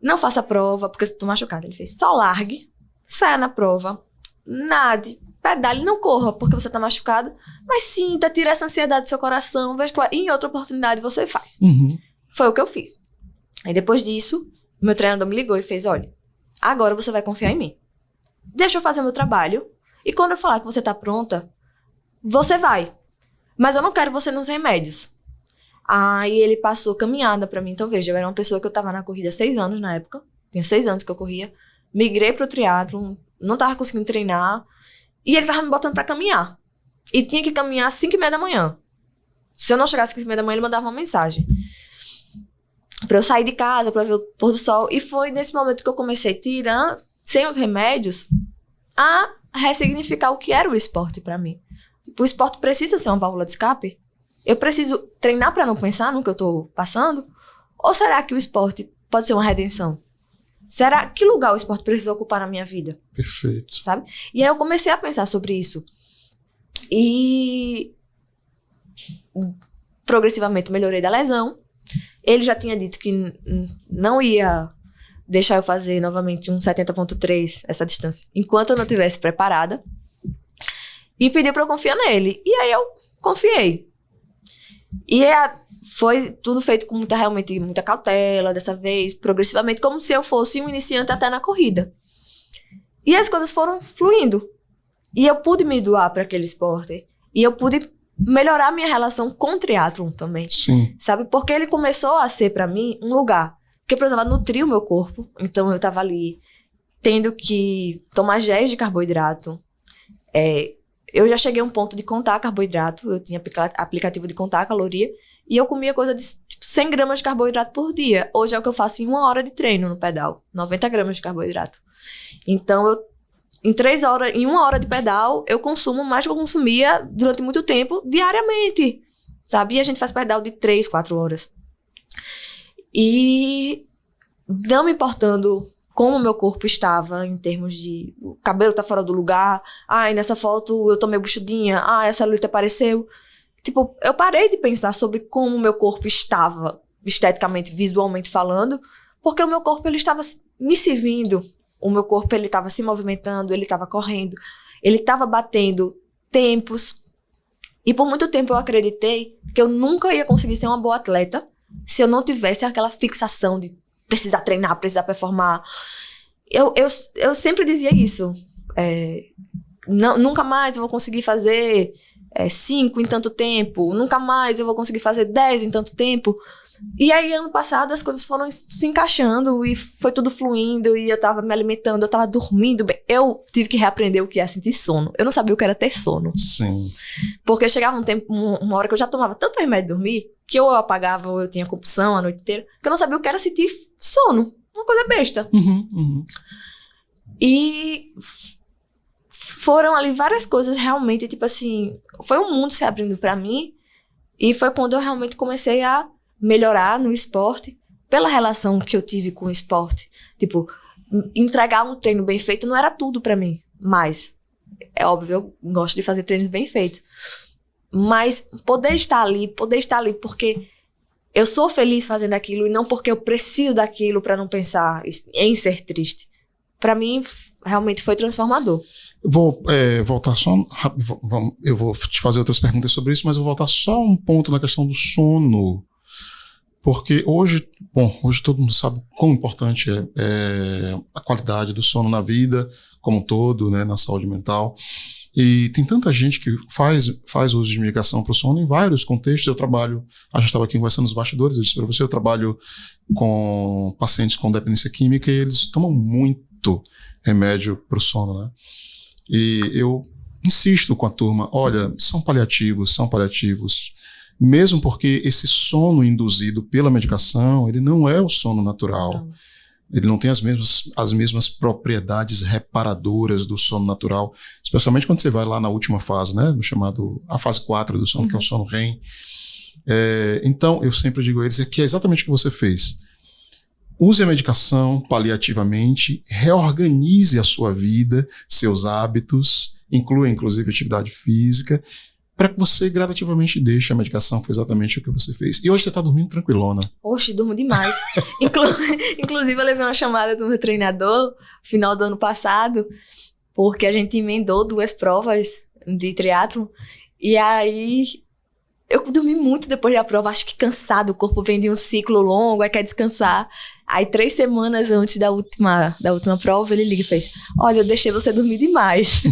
não faça a prova, porque eu tô machucada. Ele fez, só largue, saia na prova, nade, pedale, não corra, porque você tá machucado, mas sinta, tira essa ansiedade do seu coração, veja que em outra oportunidade você faz. Uhum. Foi o que eu fiz. Aí depois disso, meu treinador me ligou e fez, olha, agora você vai confiar em mim. Deixa eu fazer o meu trabalho, e quando eu falar que você tá pronta, você vai. Mas eu não quero você nos remédios. Aí ele passou caminhada pra mim. Então, veja, eu era uma pessoa que eu tava na corrida há 6 anos na época. Tinha 6 anos que eu corria. Migrei pro triatlo, não tava conseguindo treinar. E ele tava me botando pra caminhar. E tinha que caminhar às 5h30 da manhã. Se eu não chegasse às 5h30 da manhã, ele mandava uma mensagem. Pra eu sair de casa, pra ver o pôr do sol. E foi nesse momento que eu comecei a tirar, sem os remédios, a ressignificar o que era o esporte pra mim. O esporte precisa ser uma válvula de escape? Eu preciso treinar pra não pensar no que eu tô passando? Ou será que o esporte pode ser uma redenção? Que lugar o esporte precisa ocupar na minha vida? Perfeito. Sabe? E aí eu comecei a pensar sobre isso. E progressivamente melhorei da lesão. Ele já tinha dito que não ia deixar eu fazer novamente um 70.3, essa distância, enquanto eu não estivesse preparada. E pediu pra eu confiar nele. E aí eu confiei. E foi tudo feito com realmente muita cautela, dessa vez, progressivamente, como se eu fosse um iniciante até na corrida. E as coisas foram fluindo. E eu pude me doar para aquele esporte. E eu pude melhorar minha relação com o triatlon também. Sim. Sabe? Porque ele começou a ser, para mim, um lugar que eu precisava nutrir o meu corpo. Então, eu tava ali tendo que tomar géis de carboidrato. Eu já cheguei a um ponto de contar carboidrato. Eu tinha aplicativo de contar a caloria. E eu comia coisa de tipo, 100 gramas de carboidrato por dia. Hoje é o que eu faço em 1 hora de treino no pedal. 90 gramas de carboidrato. Então, em 1 hora de pedal, eu consumo mais do que eu consumia durante muito tempo, diariamente. Sabe? E a gente faz pedal de 3, 4 horas. E não me importando como o meu corpo estava em termos de o cabelo tá fora do lugar, ai, nessa foto eu tô meio buchudinha, ai, essa celulite apareceu. Tipo, eu parei de pensar sobre como o meu corpo estava, esteticamente, visualmente falando, porque o meu corpo, ele estava me servindo. O meu corpo, ele estava se movimentando, ele estava correndo, ele estava batendo tempos. E por muito tempo eu acreditei que eu nunca ia conseguir ser uma boa atleta se eu não tivesse aquela fixação de precisar treinar, precisar performar. Eu sempre dizia isso. Nunca mais eu vou conseguir fazer 5 em tanto tempo. Nunca mais eu vou conseguir fazer 10 em tanto tempo. E aí, ano passado, as coisas foram se encaixando e foi tudo fluindo e eu tava me alimentando, eu tava dormindo bem. Eu tive que reaprender o que é sentir sono. Eu não sabia o que era ter sono. Sim. Porque chegava um tempo, uma hora que eu já tomava tanto remédio de dormir, que ou eu apagava ou eu tinha compulsão a noite inteira, que eu não sabia o que era sentir sono. Uma coisa besta. E foram ali várias coisas realmente, tipo assim, foi um mundo se abrindo pra mim e foi quando eu realmente comecei a melhorar no esporte, pela relação que eu tive com o esporte. Tipo, entregar um treino bem feito não era tudo pra mim, mas é óbvio, eu gosto de fazer treinos bem feitos. Mas poder estar ali porque eu sou feliz fazendo aquilo e não porque eu preciso daquilo pra não pensar em ser triste. Pra mim, realmente foi transformador. Vou voltar só... Eu vou te fazer outras perguntas sobre isso, mas eu vou voltar só um ponto na questão do sono. Porque hoje todo mundo sabe quão importante é a qualidade do sono na vida, como um todo, né, na saúde mental. E tem tanta gente que faz uso de medicação para o sono em vários contextos. Eu trabalho, a gente estava aqui conversando nos bastidores, eu disse para você, eu trabalho com pacientes com dependência química e eles tomam muito remédio para o sono, né? E eu insisto com a turma, olha, são paliativos. Mesmo porque esse sono induzido pela medicação, ele não é o sono natural. Não. Ele não tem as mesmas propriedades reparadoras do sono natural, especialmente quando você vai lá na última fase, né, a fase 4 do sono, que é o sono REM. Então, eu sempre digo a eles que é exatamente o que você fez. Use a medicação paliativamente, reorganize a sua vida, seus hábitos, inclua inclusive atividade física, para que você gradativamente deixe a medicação. Foi exatamente o que você fez. E hoje você está dormindo tranquilona. Oxe, durmo demais. Inclusive, eu levei uma chamada do meu treinador, final do ano passado, porque a gente emendou 2 provas de triatlon. E aí, eu dormi muito depois da prova, acho que cansado. O corpo vem de um ciclo longo, aí quer descansar. Aí, 3 semanas antes da última prova, ele liga e fez: olha, eu deixei você dormir demais.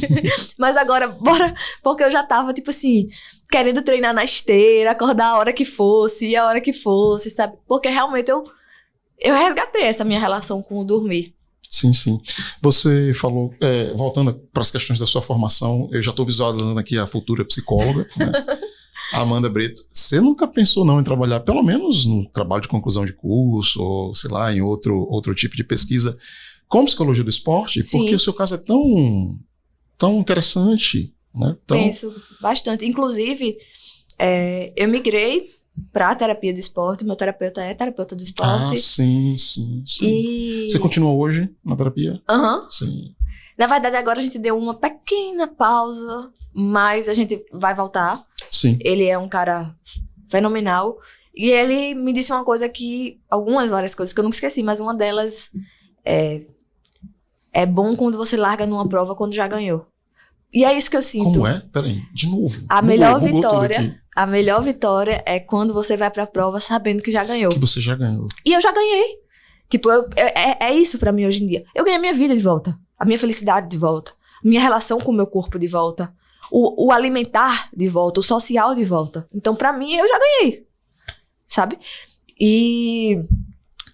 Mas agora, bora. Porque eu já tava, tipo assim, querendo treinar na esteira, acordar a hora que fosse, sabe? Porque realmente eu resgatei essa minha relação com o dormir. Sim. Você falou, voltando para as questões da sua formação, eu já estou visualizando aqui a futura psicóloga, né? Amanda Brito, você nunca pensou não em trabalhar, pelo menos no trabalho de conclusão de curso, ou sei lá, em outro tipo de pesquisa, com psicologia do esporte? Sim. Porque o seu caso é tão interessante, né? Penso bastante. Inclusive, eu migrei para a terapia do esporte, meu terapeuta é terapeuta do esporte. Ah, sim. E... Você continua hoje na terapia? Sim. Na verdade, agora a gente deu uma pequena pausa, mas a gente vai voltar. Sim. Ele é um cara fenomenal. E ele me disse uma coisa várias coisas que eu nunca esqueci, mas uma delas é bom quando você larga numa prova quando já ganhou. E é isso que eu sinto. Como é? Peraí, de novo. A melhor vitória A melhor vitória é quando você vai pra prova sabendo que já ganhou. Que você já ganhou. E eu já ganhei. Tipo, é isso pra mim hoje em dia. Eu ganhei a minha vida de volta. A minha felicidade de volta. A minha relação com o meu corpo de volta. O alimentar de volta. O social de volta. Então, pra mim, eu já ganhei. Sabe? E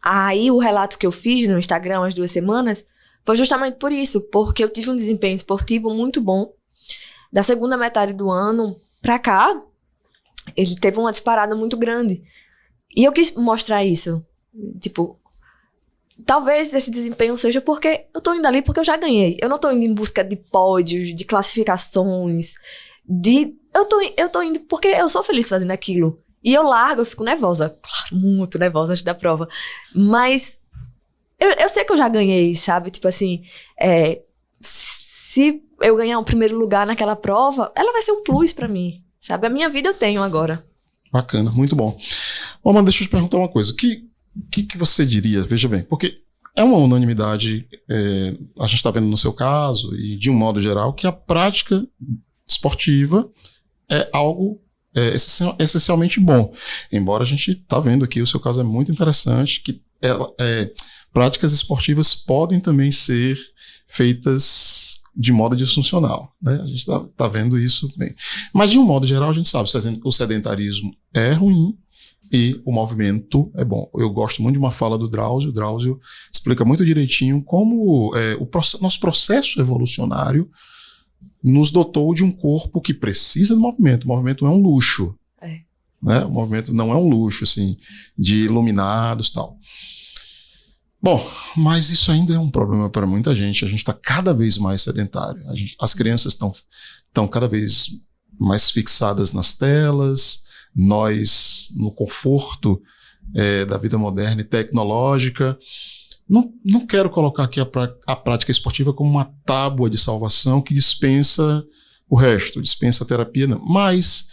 aí, o relato que eu fiz no Instagram as 2 semanas foi justamente por isso. Porque eu tive um desempenho esportivo muito bom. Da segunda metade do ano pra cá, ele teve uma disparada muito grande. E eu quis mostrar isso. Tipo, talvez esse desempenho seja porque eu tô indo ali porque eu já ganhei. Eu não tô indo em busca de pódios, de classificações, eu tô indo porque eu sou feliz fazendo aquilo. E eu largo, eu fico nervosa. Claro, muito nervosa antes da prova. Mas eu sei que eu já ganhei, sabe? Tipo assim, se eu ganhar o primeiro lugar naquela prova, ela vai ser um plus pra mim, sabe? A minha vida eu tenho agora. Bacana, muito bom. Bom, mas deixa eu te perguntar uma coisa. O que você diria, veja bem, porque é uma unanimidade, a gente está vendo no seu caso, e de um modo geral, que a prática esportiva é algo essencialmente bom. Embora a gente está vendo aqui, o seu caso é muito interessante, que práticas esportivas podem também ser feitas de modo disfuncional, né? A gente tá vendo isso bem. Mas, de um modo geral, a gente sabe que o sedentarismo é ruim e o movimento é bom. Eu gosto muito de uma fala do Drauzio. O Drauzio explica muito direitinho como nosso processo evolucionário nos dotou de um corpo que precisa do movimento. O movimento não é um luxo. Né? O movimento não é um luxo, assim, de iluminados e tal. Bom, mas isso ainda é um problema para muita gente. A gente está cada vez mais sedentário. As crianças estão cada vez mais fixadas nas telas, nós no conforto da vida moderna e tecnológica. Não quero colocar aqui a prática esportiva como uma tábua de salvação que dispensa o resto, dispensa a terapia, não. Mas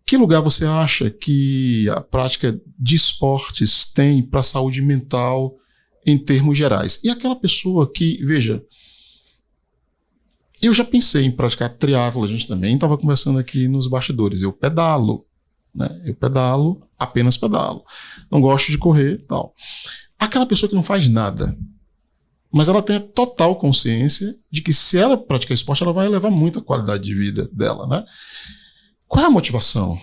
que lugar você acha que a prática de esportes tem para a saúde mental em termos gerais? E aquela pessoa que, veja, eu já pensei em praticar triatlo, a gente também estava conversando aqui nos bastidores, eu pedalo, né? Eu pedalo, apenas pedalo. Não gosto de correr e tal. Aquela pessoa que não faz nada, mas ela tem a total consciência de que se ela praticar esporte, ela vai elevar muito a qualidade de vida dela, né? Qual é a motivação?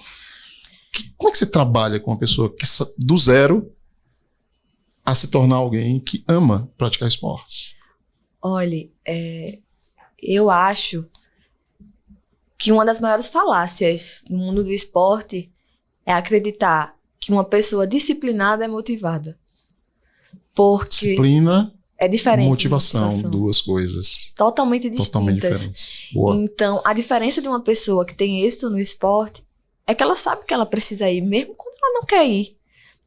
Como é que você trabalha com uma pessoa que do zero a se tornar alguém que ama praticar esportes? Olha, eu acho que uma das maiores falácias no mundo do esporte é acreditar que uma pessoa disciplinada é motivada. Porque disciplina é diferente. Motivação, duas coisas totalmente distintas. Totalmente diferentes. Boa. Então, a diferença de uma pessoa que tem êxito no esporte é que ela sabe que ela precisa ir, mesmo quando ela não quer ir.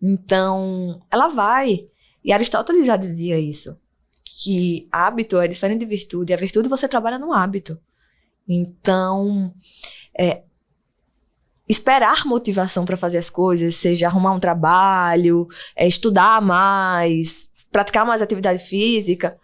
Então, ela vai. E Aristóteles já dizia isso, que hábito é diferente de virtude. A virtude você trabalha no hábito. Então, esperar motivação para fazer as coisas, seja arrumar um trabalho, estudar mais, praticar mais atividade física,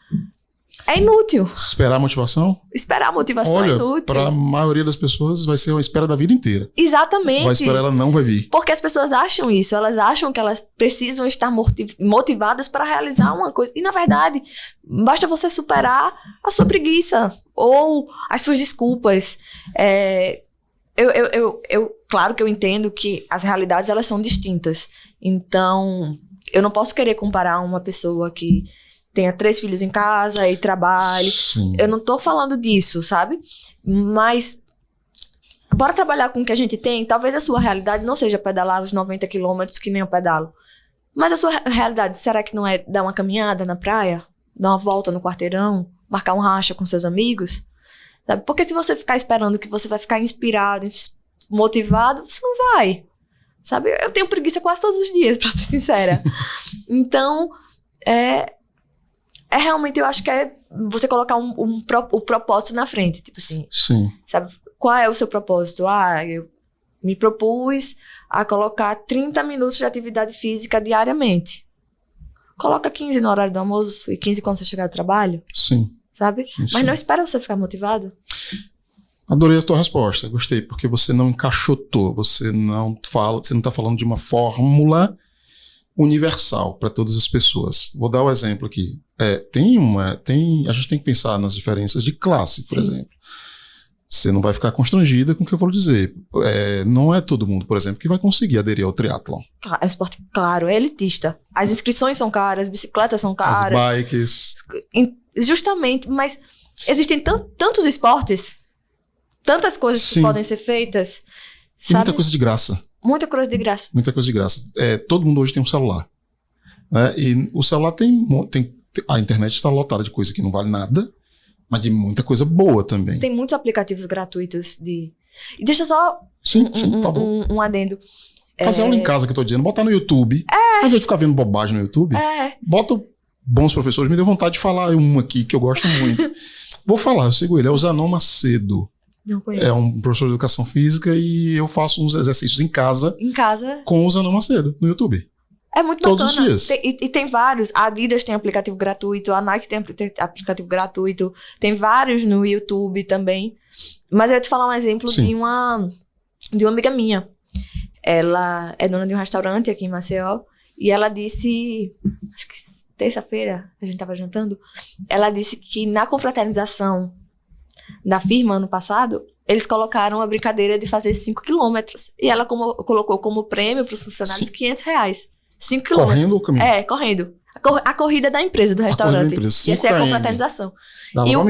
é inútil. Esperar a motivação? Esperar a motivação é inútil. Para a maioria das pessoas vai ser uma espera da vida inteira. Exatamente. Vai esperar, ela não vai vir. Porque as pessoas acham isso. Elas acham que elas precisam estar motivadas para realizar uma coisa. E, na verdade, basta você superar a sua preguiça ou as suas desculpas. Claro que eu entendo que as realidades, elas são distintas. Então, eu não posso querer comparar uma pessoa que tenha 3 filhos em casa e trabalhe. Sim. Eu não tô falando disso, sabe? Mas bora trabalhar com o que a gente tem. Talvez a sua realidade não seja pedalar os 90 quilômetros que nem eu pedalo. Mas a sua realidade, será que não é dar uma caminhada na praia? Dar uma volta no quarteirão? Marcar um racha com seus amigos? Sabe? Porque se você ficar esperando que você vai ficar inspirado, motivado, você não vai. Sabe? Eu tenho preguiça quase todos os dias, pra ser sincera. Então, realmente, eu acho que é você colocar o propósito na frente. Tipo assim, sim. Sabe? Qual é o seu propósito? Eu me propus a colocar 30 minutos de atividade física diariamente. Coloca 15 no horário do almoço e 15 quando você chegar do trabalho. Sim. Sabe? Sim, mas não espera você ficar motivado. Adorei a tua resposta, gostei, porque você não encaixotou, você não está falando de uma fórmula universal para todas as pessoas. Vou dar um exemplo aqui. A gente tem que pensar nas diferenças de classe, por exemplo. Você não vai ficar constrangida com o que eu vou dizer. Não é todo mundo, por exemplo, que vai conseguir aderir ao triatlon. É um esporte, claro, é elitista. As inscrições são caras, as bicicletas são caras. As bikes. Justamente, mas existem tantos esportes, tantas coisas que podem ser feitas. E muita coisa de graça. Muita coisa de graça. Muita coisa de graça. Todo mundo hoje tem um celular. Né? E o celular a internet está lotada de coisa que não vale nada, mas de muita coisa boa também. Tem muitos aplicativos gratuitos de... E deixa só por favor. Um adendo. Fazer aula em casa, que eu tô dizendo. Botar no YouTube. Ao invés de ficar vendo bobagem no YouTube, bota bons professores. Me deu vontade de falar um aqui que eu gosto muito. Vou falar, eu sigo ele. É o Zanon Macedo. Não conheço. É um professor de educação física e eu faço uns exercícios em casa. Em casa. Com o Zanon Macedo, no YouTube. É muito Todos bacana. os dias. E tem vários. A Adidas tem aplicativo gratuito, a Nike tem aplicativo gratuito. Tem vários no YouTube também. Mas eu ia te falar um exemplo de uma amiga minha. Ela é dona de um restaurante aqui em Maceió. E ela disse, acho que terça-feira, a gente tava jantando, ela disse que na confraternização da firma ano passado, eles colocaram a brincadeira de fazer 5 quilômetros. E ela colocou como prêmio para os funcionários R$500. 5 quilômetros. Correndo ou caminhando? Correndo. A corrida da empresa, do restaurante. Ia ser a confraternização. E o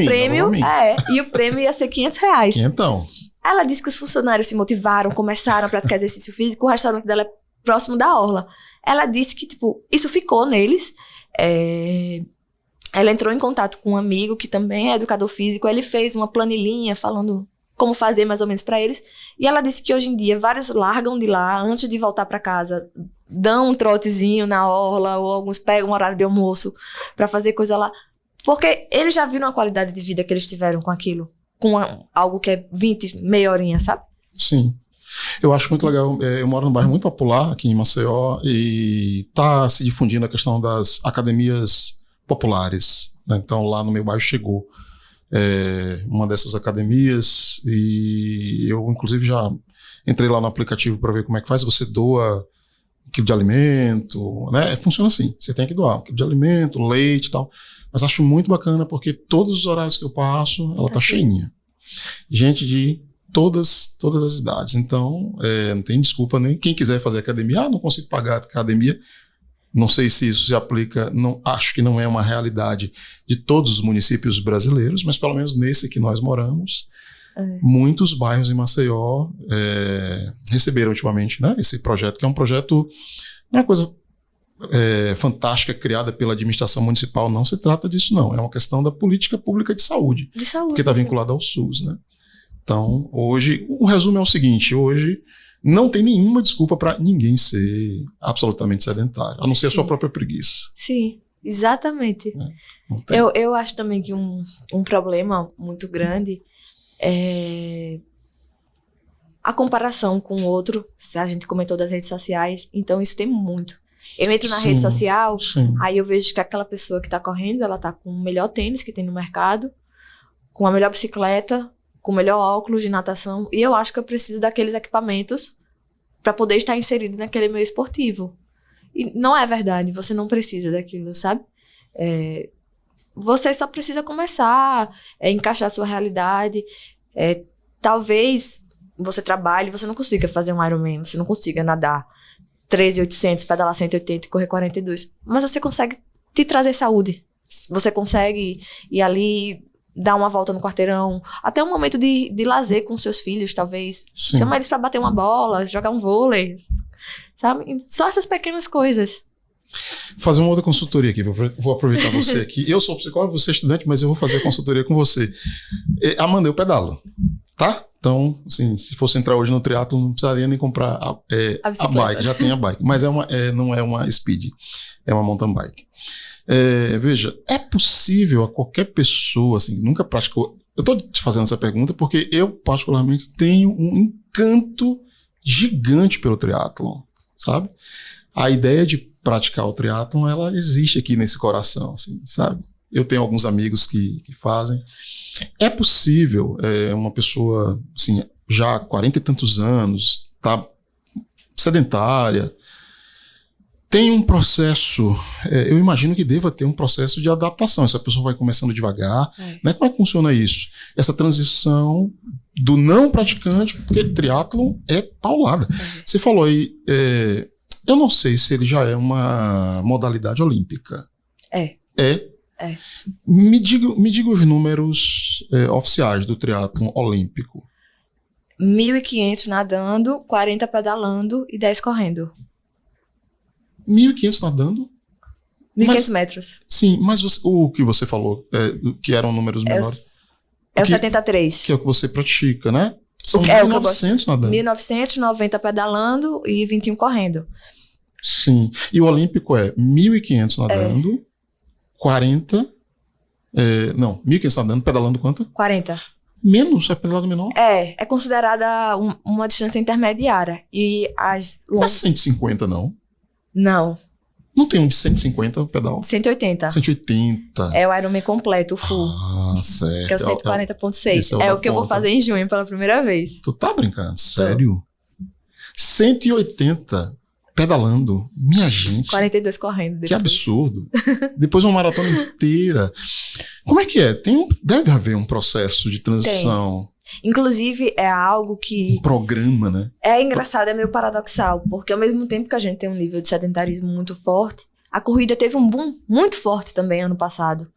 prêmio ia ser R$500. Então. Ela disse que os funcionários se motivaram, começaram a praticar exercício físico. O restaurante dela é próximo da orla. Ela disse que, isso ficou neles. Ela entrou em contato com um amigo que também é educador físico. Ele fez uma planilhinha falando como fazer mais ou menos para eles. E ela disse que hoje em dia vários largam de lá antes de voltar para casa, dão um trotezinho na orla, ou alguns pegam um horário de almoço para fazer coisa lá. Porque eles já viram a qualidade de vida que eles tiveram com aquilo. Com algo que é 20, meia horinha, sabe? Sim. Eu acho muito legal. Eu moro num bairro muito popular aqui em Maceió e tá se difundindo a questão das academias populares. Né? Então lá no meu bairro chegou uma dessas academias e eu inclusive já entrei lá no aplicativo para ver como é que faz. Você doa um quilo de alimento, né? Funciona assim, você tem que doar um quilo de alimento, leite e tal. Mas acho muito bacana porque todos os horários que eu passo, ela tá cheinha. Gente de todas as idades. Então, não tem desculpa nem. Quem quiser fazer academia, não consigo pagar academia. Não sei se isso se aplica, acho que não é uma realidade de todos os municípios brasileiros, mas pelo menos nesse que nós moramos, muitos bairros em Maceió receberam ultimamente, né, esse projeto, que é um projeto, uma coisa fantástica, criada pela administração municipal. Não se trata disso, não. É uma questão da política pública de saúde. Porque está vinculada ao SUS, né? Então, hoje, o resumo é o seguinte: hoje não tem nenhuma desculpa para ninguém ser absolutamente sedentário, a não ser a sua própria preguiça. Sim, exatamente. Eu acho também que um problema muito grande é a comparação com o outro. A gente comentou das redes sociais, então isso tem muito. Eu entro na rede social, aí eu vejo que aquela pessoa que tá correndo, ela tá com o melhor tênis que tem no mercado, com a melhor bicicleta, com o melhor óculos de natação, e eu acho que eu preciso daqueles equipamentos para poder estar inserido naquele meio esportivo. E não é verdade, você não precisa daquilo, sabe? Você só precisa começar a encaixar a sua realidade. Talvez você trabalhe, você não consiga fazer um Ironman, você não consiga nadar 13.800, pedalar 180 e correr 42. Mas você consegue te trazer saúde. Você consegue ir ali, dar uma volta no quarteirão. Até um momento de lazer com seus filhos, talvez. Sim. Chama eles pra bater uma bola, jogar um vôlei. Sabe? Só essas pequenas coisas. Fazer uma outra consultoria aqui. Vou aproveitar você aqui. Eu sou psicólogo, você é estudante, mas eu vou fazer a consultoria com você. Amanda, eu pedalo. Tá? Então, assim, se fosse entrar hoje no triatlo, não precisaria nem comprar a bike. Já tem a bike. Mas não é uma speed. É uma mountain bike. Veja, é possível a qualquer pessoa, assim, nunca praticou. Eu estou te fazendo essa pergunta porque eu, particularmente, tenho um encanto gigante pelo triatlon, sabe? A ideia de praticar o triatlon, ela existe aqui nesse coração, assim, sabe? Eu tenho alguns amigos que fazem. É possível uma pessoa, assim, já há 40 e tantos anos, tá sedentária, tem um processo, eu imagino que deva ter um processo de adaptação. Essa pessoa vai começando devagar. Né? Como é que funciona isso? Essa transição do não praticante, porque triatlon é paulada. Você falou aí, eu não sei se ele já é uma modalidade olímpica. É. Me diga os números oficiais do triatlon olímpico. 1.500 nadando, 40 pedalando e 10 correndo. 1.500 nadando? 1.500 metros. Sim, mas o que você falou, que eram números menores... É o 73. Que é o que você pratica, né? São 1.900 nadando. 1.900, 90 pedalando e 21 correndo. Sim. E o olímpico é 1.500 nadando, 40... não, 1.500 nadando, pedalando quanto? 40. Menos? É pedalado menor? É considerada uma distância intermediária. E Mas 150 não? Não. Não tem um de 150 pedal? 180. 180. É o Ironman completo, o full. Certo. Que é o 140.6. É o que eu vou fazer em junho pela primeira vez. Tu tá brincando? Sério? 180 pedalando. Minha gente. 42 correndo. Depois. Que absurdo. Depois uma maratona inteira. Como é que é? Deve haver um processo de transição. Tem. Inclusive, é algo que... Um programa, né? É engraçado, é meio paradoxal, porque ao mesmo tempo que a gente tem um nível de sedentarismo muito forte, a corrida teve um boom muito forte também ano passado.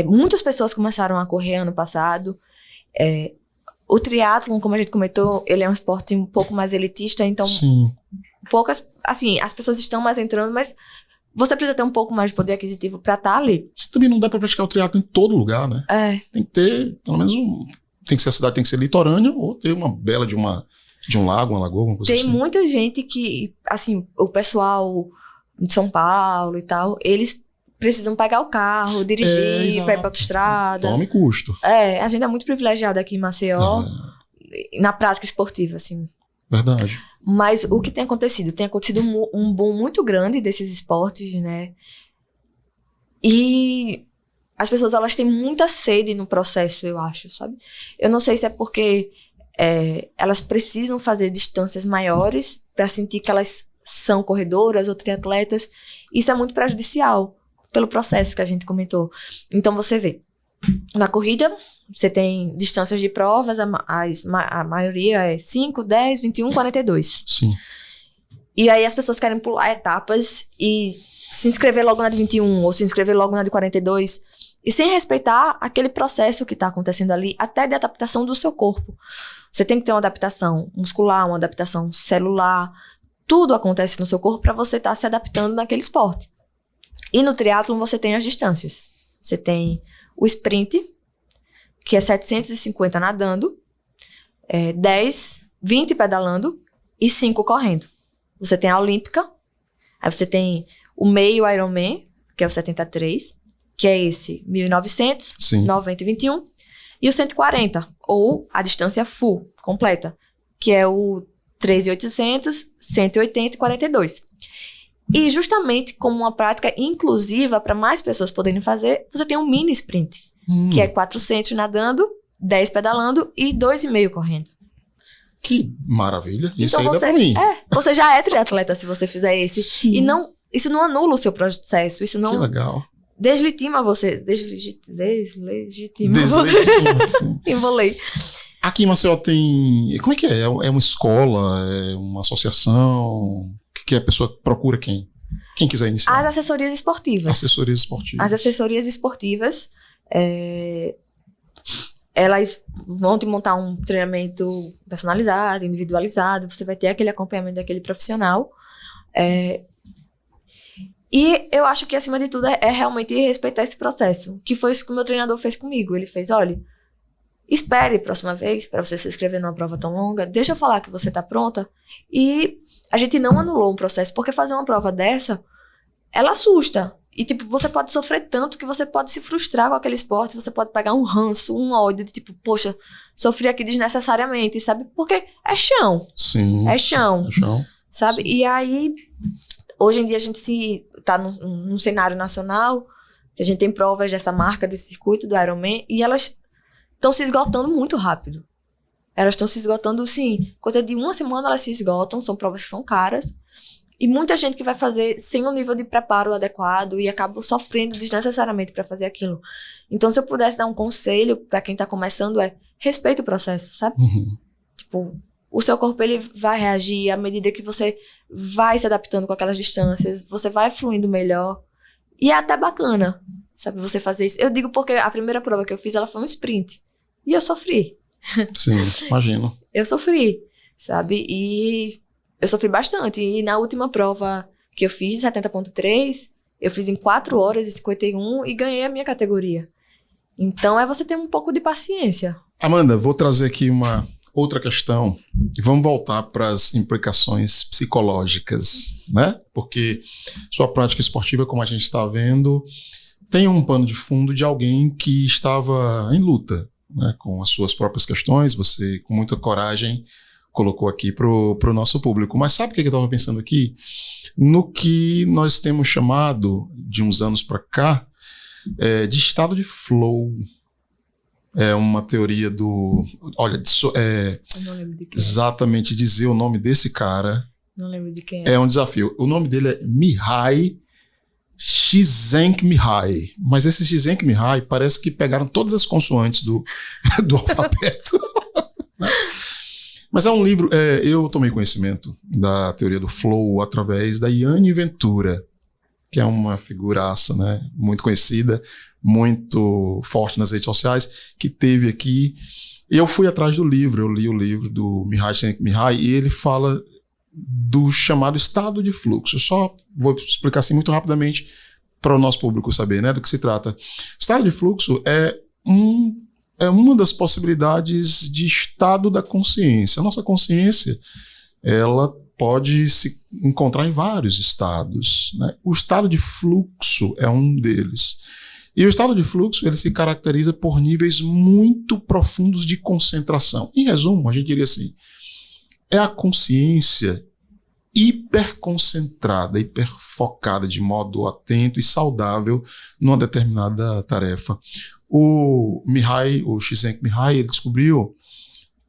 Muitas pessoas começaram a correr ano passado. O triatlon, como a gente comentou, ele é um esporte um pouco mais elitista, então Sim. poucas... Assim, as pessoas estão mais entrando, mas você precisa ter um pouco mais de poder aquisitivo pra estar ali. Também não dá pra praticar o triatlon em todo lugar, né? Tem que ter, pelo menos tem que ser a cidade, tem que ser litorânea ou ter uma bela de um lago, uma lagoa, alguma coisa assim. Tem muita gente que, assim, o pessoal de São Paulo e tal, eles precisam pegar o carro, dirigir, pra ir pra autoestrada. Tome custo. A gente é muito privilegiada aqui em Maceió, na prática esportiva, assim. Verdade. Mas o que tem acontecido? Tem acontecido um boom muito grande desses esportes, né? E as pessoas, elas têm muita sede no processo, eu acho, sabe? Eu não sei se é porque elas precisam fazer distâncias maiores para sentir que elas são corredoras ou triatletas. Isso é muito prejudicial pelo processo que a gente comentou. Então, você vê, na corrida, você tem distâncias de provas, a maioria é 5, 10, 21, 42. Sim. E aí as pessoas querem pular etapas e se inscrever logo na de 21 ou se inscrever logo na de 42. E sem respeitar aquele processo que está acontecendo ali, até de adaptação do seu corpo. Você tem que ter uma adaptação muscular, uma adaptação celular. Tudo acontece no seu corpo para você estar se adaptando naquele esporte. E no triatlon você tem as distâncias. Você tem o sprint, que é 750 nadando, 20 pedalando e 5 correndo. Você tem a olímpica, aí você tem o meio Ironman, que é o 73, que é esse 1.900, Sim. 90 e 21, e o 140, ou a distância full, completa, que é o 3.800, 180 e 42. E justamente como uma prática inclusiva para mais pessoas poderem fazer, você tem um mini sprint, que é 400 nadando, 10 pedalando e 2,5 correndo. Que maravilha. Isso então aí dá pra mim. Você já é triatleta se você fizer esse. Sim. E isso não anula o seu processo. Isso não Que legal. deslegitima você. Deslegitima você. Envolei. Aqui em Maceió tem... Como é que é? É uma escola? É uma associação? O que a pessoa procura quem? Quem quiser iniciar. As assessorias esportivas. Assessorias esportivas. As assessorias esportivas, elas vão te montar um treinamento personalizado, individualizado. Você vai ter aquele acompanhamento daquele profissional. E eu acho que, acima de tudo, é realmente respeitar esse processo. Que foi isso que o meu treinador fez comigo. Ele fez, olha, espere próxima vez para você se inscrever numa prova tão longa. Deixa eu falar que você tá pronta. E a gente não anulou um processo, porque fazer uma prova dessa, ela assusta. E, tipo, você pode sofrer tanto que você pode se frustrar com aquele esporte, você pode pegar um ranço, um ódio, de tipo, poxa, sofri aqui desnecessariamente, sabe? Porque é chão. Sim. É chão. É chão. Sabe? E aí, hoje em dia a gente tá num cenário nacional A gente tem provas dessa marca, desse circuito do Ironman, e elas estão se esgotando muito rápido. Elas estão se esgotando, sim, coisa de uma semana elas se esgotam, são provas que são caras. E muita gente que vai fazer sem um nível de preparo adequado e acaba sofrendo desnecessariamente para fazer aquilo. Então, se eu pudesse dar um conselho para quem tá começando, respeita o processo, sabe? Tipo, o seu corpo, ele vai reagir à medida que você vai se adaptando com aquelas distâncias, você vai fluindo melhor. E é até bacana, sabe, você fazer isso. Eu digo porque a primeira prova que eu fiz, ela foi um sprint. E eu sofri. Sim, imagino. Eu sofri, sabe? E eu sofri bastante. E na última prova que eu fiz, 70.3, eu fiz em 4 horas e 51 e ganhei a minha categoria. Então, você ter um pouco de paciência. Amanda, vou trazer aqui uma outra questão e vamos voltar para as implicações psicológicas, né? Porque sua prática esportiva, como a gente está vendo, tem um pano de fundo de alguém que estava em luta, né, com as suas próprias questões. Você, com muita coragem, colocou aqui para o nosso público. Mas sabe o que eu estava pensando aqui? No que nós temos chamado, de uns anos para cá, de estado de flow. É uma teoria do... Olha, Eu não lembro de quem exatamente dizer o nome desse cara Não lembro de quem é. é um desafio. O nome dele é Mihaly Csikszentmihalyi. Mas esse Csikszentmihalyi parece que pegaram todas as consoantes do alfabeto. Mas é um livro... eu tomei conhecimento da teoria do flow através da Yanni Ventura, que é uma figuraça, né, muito conhecida, muito forte nas redes sociais, que teve aqui. Eu fui atrás do livro, eu li o livro do Mihaly Csikszentmihalyi e ele fala do chamado estado de fluxo. Eu só vou explicar assim muito rapidamente para o nosso público saber, né, do que se trata. Estado de fluxo é uma das possibilidades de estado da consciência. A nossa consciência, ela pode se encontrar em vários estados, né? O estado de fluxo é um deles. E o estado de fluxo, ele se caracteriza por níveis muito profundos de concentração. Em resumo, a gente diria assim, é a consciência hiperconcentrada, hiperfocada de modo atento e saudável numa determinada tarefa. O Csikszentmihalyi, ele descobriu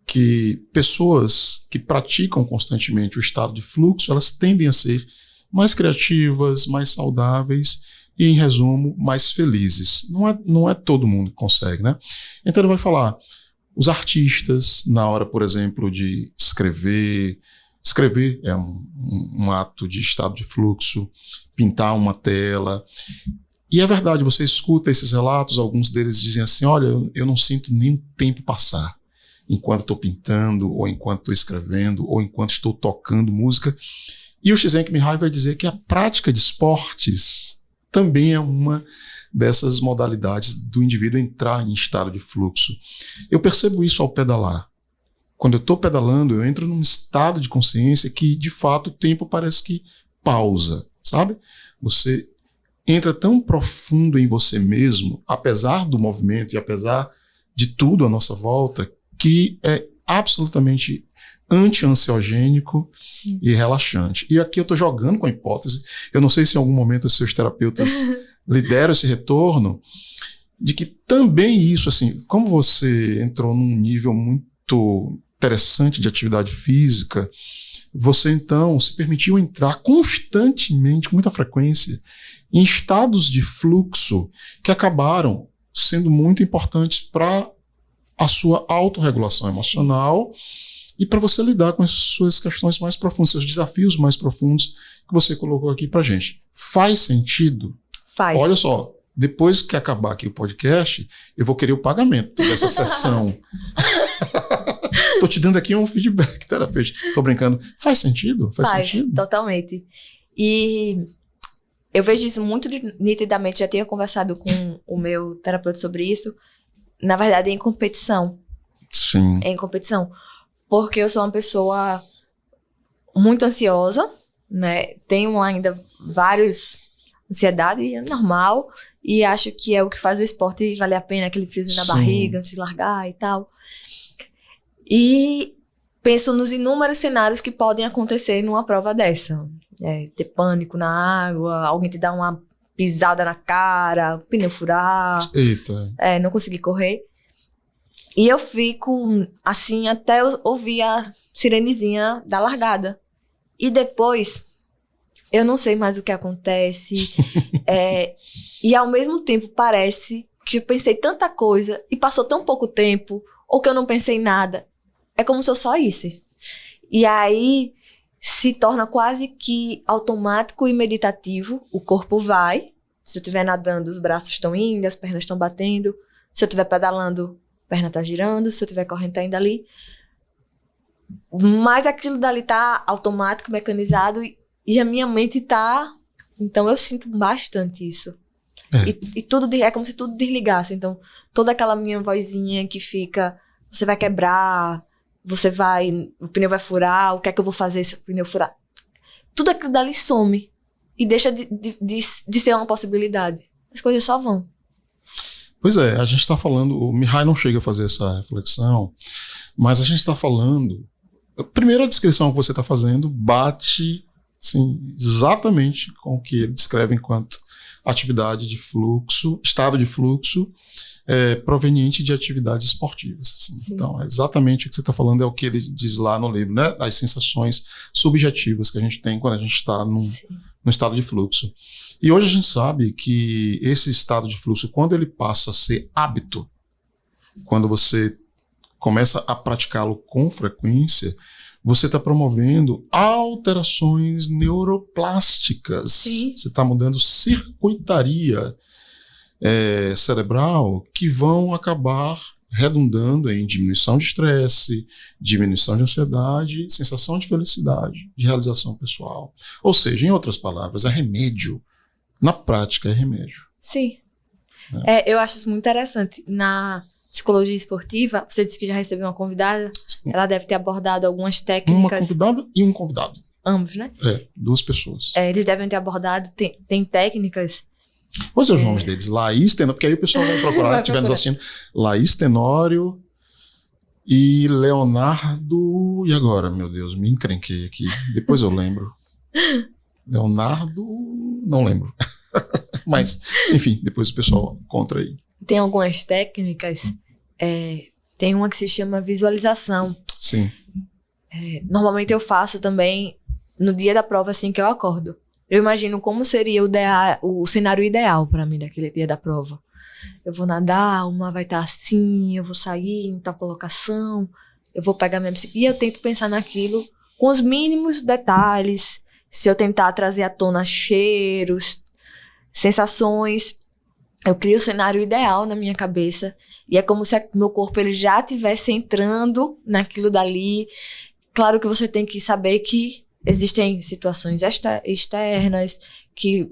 que pessoas que praticam constantemente o estado de fluxo, elas tendem a ser mais criativas, mais saudáveis e, em resumo, mais felizes. Não é todo mundo que consegue, né? Então ele vai falar, os artistas, na hora, por exemplo, de escrever é um ato de estado de fluxo, pintar uma tela. E é verdade, você escuta esses relatos, alguns deles dizem assim, olha, eu não sinto nem o tempo passar enquanto estou pintando, ou enquanto estou escrevendo, ou enquanto estou tocando música. E o Csikszentmihalyi vai dizer que a prática de esportes também é uma dessas modalidades do indivíduo entrar em estado de fluxo. Eu percebo isso ao pedalar. Quando eu estou pedalando, eu entro num estado de consciência que, de fato, o tempo parece que pausa, sabe? Você entra tão profundo em você mesmo, apesar do movimento e apesar de tudo à nossa volta, que é absolutamente anti-ansiogênico e relaxante. E aqui eu estou jogando com a hipótese, eu não sei se em algum momento os seus terapeutas lideram esse retorno, de que também isso, assim, como você entrou num nível muito interessante de atividade física, você então se permitiu entrar constantemente, com muita frequência, em estados de fluxo que acabaram sendo muito importantes para a sua autorregulação emocional e para você lidar com as suas questões mais profundas, seus desafios mais profundos que você colocou aqui pra gente. Faz sentido? Faz. Olha só, depois que acabar aqui o podcast, eu vou querer o pagamento dessa sessão. Tô te dando aqui um feedback terapêutico. Tô brincando. Faz sentido? Faz sentido? Totalmente. E eu vejo isso muito nitidamente, já tinha conversado com o meu terapeuta sobre isso. Na verdade, é em competição. Sim. É em competição. Porque eu sou uma pessoa muito ansiosa, né? Tenho ainda vários ansiedade, é normal. E acho que é o que faz o esporte valer a pena, aquele friozinho na barriga, antes de largar e tal. E penso nos inúmeros cenários que podem acontecer numa prova dessa. Ter pânico na água, alguém te dá uma pisada na cara, pneu furar. Eita. Não consegui correr. E eu fico assim até eu ouvir a sirenezinha da largada. E depois, eu não sei mais o que acontece. E ao mesmo tempo parece que eu pensei tanta coisa e passou tão pouco tempo, ou que eu não pensei nada. É como se eu sóisse. E aí se torna quase que automático e meditativo. O corpo vai. Se eu estiver nadando, os braços estão indo, as pernas estão batendo. Se eu estiver pedalando, a perna tá girando, se eu estiver correndo, tá indo ali. Mas aquilo dali tá automático, mecanizado, e a minha mente tá... Então eu sinto bastante isso. E tudo é como se tudo desligasse. Então, toda aquela minha vozinha que fica... Você vai quebrar, o pneu vai furar, o que é que eu vou fazer se o pneu furar? Tudo aquilo dali some. E deixa de ser uma possibilidade. As coisas só vão. Pois é, a gente está falando, o Mihaly não chega a fazer essa reflexão, mas a gente está falando, primeiro a descrição que você está fazendo bate assim, exatamente com o que ele descreve enquanto atividade de fluxo, estado de fluxo proveniente de atividades esportivas. Assim. Então, exatamente o que você está falando é o que ele diz lá no livro, né? As sensações subjetivas que a gente tem quando a gente está no estado de fluxo. E hoje a gente sabe que esse estado de fluxo, quando ele passa a ser hábito, quando você começa a praticá-lo com frequência, você está promovendo alterações neuroplásticas. Sim. Você está mudando circuitaria cerebral que vão acabar redundando em diminuição de estresse, diminuição de ansiedade, sensação de felicidade, de realização pessoal. Ou seja, em outras palavras, é remédio. Na prática, é remédio. Sim. Eu acho isso muito interessante. Na psicologia esportiva, você disse que já recebeu uma convidada. Sim. Ela deve ter abordado algumas técnicas. Uma convidada e um convidado. Ambos, né? 2 pessoas. Eles devem ter abordado, tem técnicas. Quais são os nomes deles? Laís Tenório, porque aí o pessoal vai procurar, estivermos assistindo. Laís Tenório e Leonardo... E agora, meu Deus, me encrenquei aqui. Depois eu lembro. Leonardo... Não lembro. Mas, enfim, depois o pessoal encontra aí. Tem algumas técnicas. Tem uma que se chama visualização. Sim. Normalmente eu faço também no dia da prova, assim que eu acordo. Eu imagino como seria o cenário ideal para mim daquele dia da prova. Eu vou nadar, uma vai estar assim, eu vou sair em tal colocação, eu vou pegar minha bicicleta. E eu tento pensar naquilo com os mínimos detalhes. Se eu tentar trazer à tona cheiros, sensações, eu crio o cenário ideal na minha cabeça. E é como se meu corpo ele já estivesse entrando naquilo dali. Claro que você tem que saber que existem situações externas, que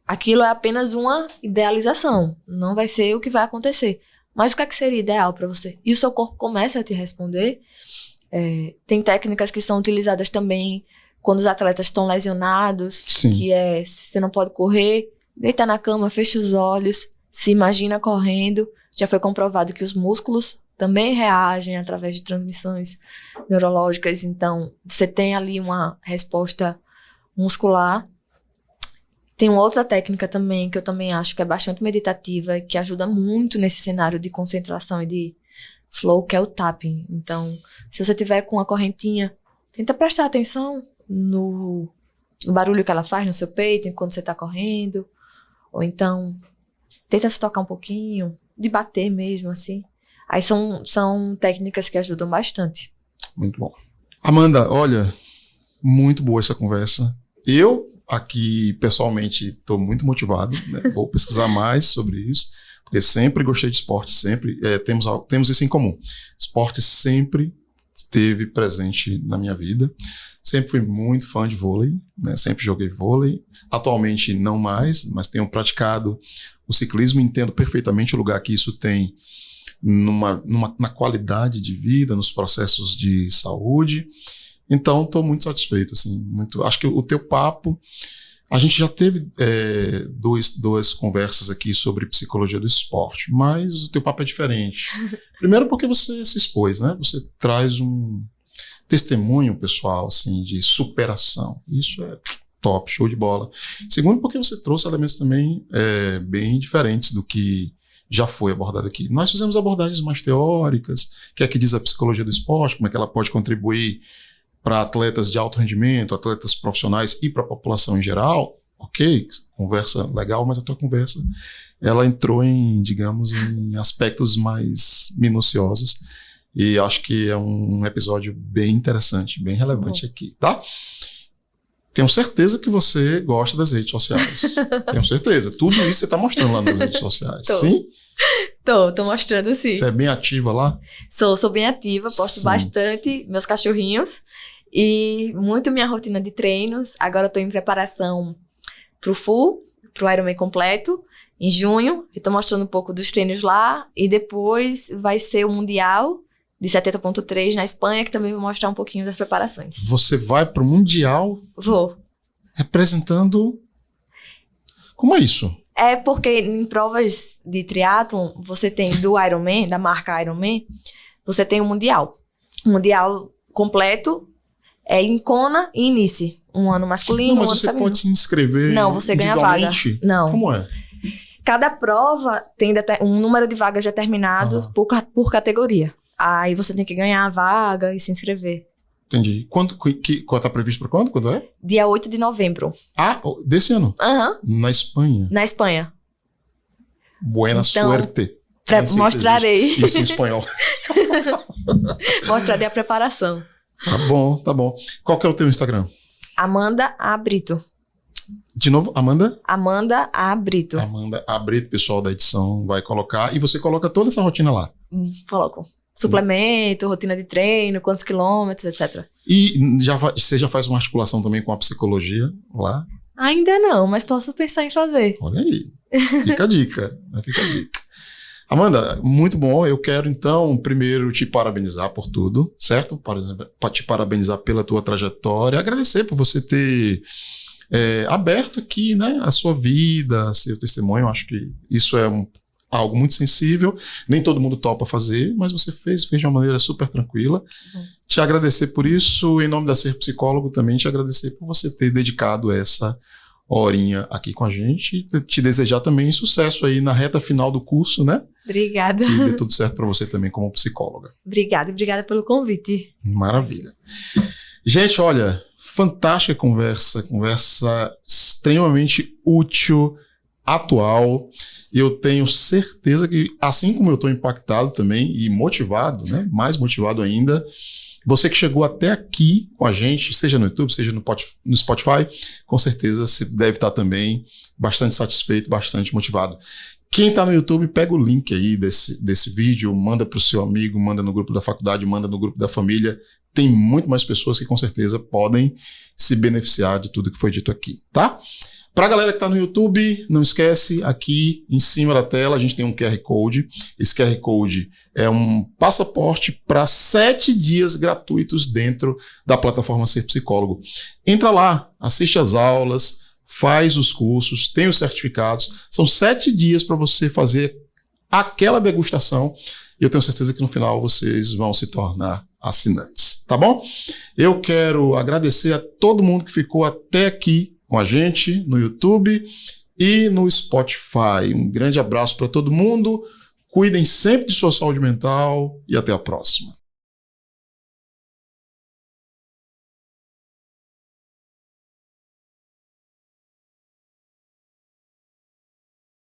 aquilo é apenas uma idealização. Não vai ser o que vai acontecer. Mas o que é que seria ideal para você? E o seu corpo começa a te responder. Tem técnicas que são utilizadas também quando os atletas estão lesionados. Sim. Que você não pode correr, deita na cama, fecha os olhos, se imagina correndo. Já foi comprovado que os músculos também reagem através de transmissões neurológicas. Então, você tem ali uma resposta muscular. Tem uma outra técnica também, que eu também acho que é bastante meditativa, que ajuda muito nesse cenário de concentração e de flow, que é o tapping. Então, se você tiver com uma correntinha, tenta prestar atenção no barulho que ela faz no seu peito enquanto você está correndo. Ou então, tenta se tocar um pouquinho, de bater mesmo, assim. Aí são técnicas que ajudam bastante. Muito bom. Amanda, olha, muito boa essa conversa. Eu, aqui, pessoalmente, estou muito motivado, né? Vou pesquisar mais sobre isso, porque sempre gostei de esporte, sempre temos isso em comum. Esporte sempre esteve presente na minha vida. Sempre fui muito fã de vôlei, né? Sempre joguei vôlei. Atualmente não mais, mas tenho praticado o ciclismo, entendo perfeitamente o lugar que isso tem na qualidade de vida, nos processos de saúde. Então, estou muito satisfeito. Assim, acho que o teu papo... A gente já teve duas conversas aqui sobre psicologia do esporte, mas o teu papo é diferente. Primeiro porque você se expôs, né? Você traz um testemunho pessoal assim, de superação. Isso é Top, show de bola. Segundo, porque você trouxe elementos também bem diferentes do que já foi abordado aqui. Nós fizemos abordagens mais teóricas, que é que diz a psicologia do esporte, como é que ela pode contribuir para atletas de alto rendimento, atletas profissionais e para a população em geral. Ok, conversa legal, mas a tua conversa, ela entrou em, digamos, em aspectos mais minuciosos. E acho que é um episódio bem interessante, bem relevante aqui, tá? Tenho certeza que você gosta das redes sociais. Tenho certeza. Tudo isso você está mostrando lá nas redes sociais. Tô. Sim? Tô mostrando sim. Você é bem ativa lá? Sou bem ativa, posto Sim. bastante meus cachorrinhos e muito minha rotina de treinos. Agora eu tô em preparação pro full, pro Ironman completo, em junho. Eu tô mostrando um pouco dos treinos lá e depois vai ser o Mundial de 70.3 na Espanha, que também vou mostrar um pouquinho das preparações. Você vai para o Mundial Vou. representando... Como é isso? É porque em provas de triatlon, você tem do Ironman, da marca Ironman, você tem o Mundial. O Mundial completo é em Kona e em Nice. Um ano masculino, Não, mas um ano você feminino. pode se inscrever Não, você ganha vaga. individualmente? Não. Como é? Cada prova tem um número de vagas determinado por categoria. Aí você tem que ganhar a vaga e se inscrever. Entendi. Quando tá previsto para quando? Quando é? Dia 8 de novembro. Ah, desse ano? Aham. Na Espanha. Na Espanha. Buena Então, suerte. Nem sei se mostrarei. existe isso em espanhol. Mostrarei a preparação. Tá bom, tá bom. Qual que é o teu Instagram? Amanda A. Brito. De novo, Amanda? Amanda A. Brito. Amanda Abrito, pessoal da edição vai colocar. E você coloca toda essa rotina lá. Coloco. Suplemento, rotina de treino, quantos quilômetros, etc. E você já faz uma articulação também com a psicologia lá? Ainda não, mas posso pensar em fazer. Olha aí. Fica a dica. Fica a dica. Amanda, muito bom. Eu quero, então, primeiro te parabenizar por tudo, certo? Por exemplo, te parabenizar pela tua trajetória. Agradecer por você ter aberto aqui, né, a sua vida, seu testemunho. Eu acho que isso é algo muito sensível. Nem todo mundo topa fazer, mas você fez de uma maneira super tranquila. Te agradecer por isso. Em nome da Ser Psicólogo, também te agradecer por você ter dedicado essa horinha aqui com a gente. Te desejar também sucesso aí na reta final do curso, né? Obrigada. E dê tudo certo para você também como psicóloga. Obrigada pelo convite. Maravilha. Gente, olha, fantástica conversa extremamente útil, atual. Eu tenho certeza que, assim como eu estou impactado também e motivado, né? Mais motivado ainda, você que chegou até aqui com a gente, seja no YouTube, seja no Spotify, com certeza você deve estar também bastante satisfeito, bastante motivado. Quem está no YouTube, pega o link aí desse vídeo, manda para o seu amigo, manda no grupo da faculdade, manda no grupo da família. Tem muito mais pessoas que com certeza podem se beneficiar de tudo que foi dito aqui, tá? Para a galera que está no YouTube, não esquece, aqui em cima da tela a gente tem um QR Code. Esse QR Code é um passaporte para 7 dias gratuitos dentro da plataforma Ser Psicólogo. Entra lá, assiste as aulas, faz os cursos, tem os certificados. São 7 dias para você fazer aquela degustação e eu tenho certeza que no final vocês vão se tornar assinantes, tá bom? Eu quero agradecer a todo mundo que ficou até aqui com a gente no YouTube e no Spotify. Um grande abraço para todo mundo. Cuidem sempre de sua saúde mental e até a próxima.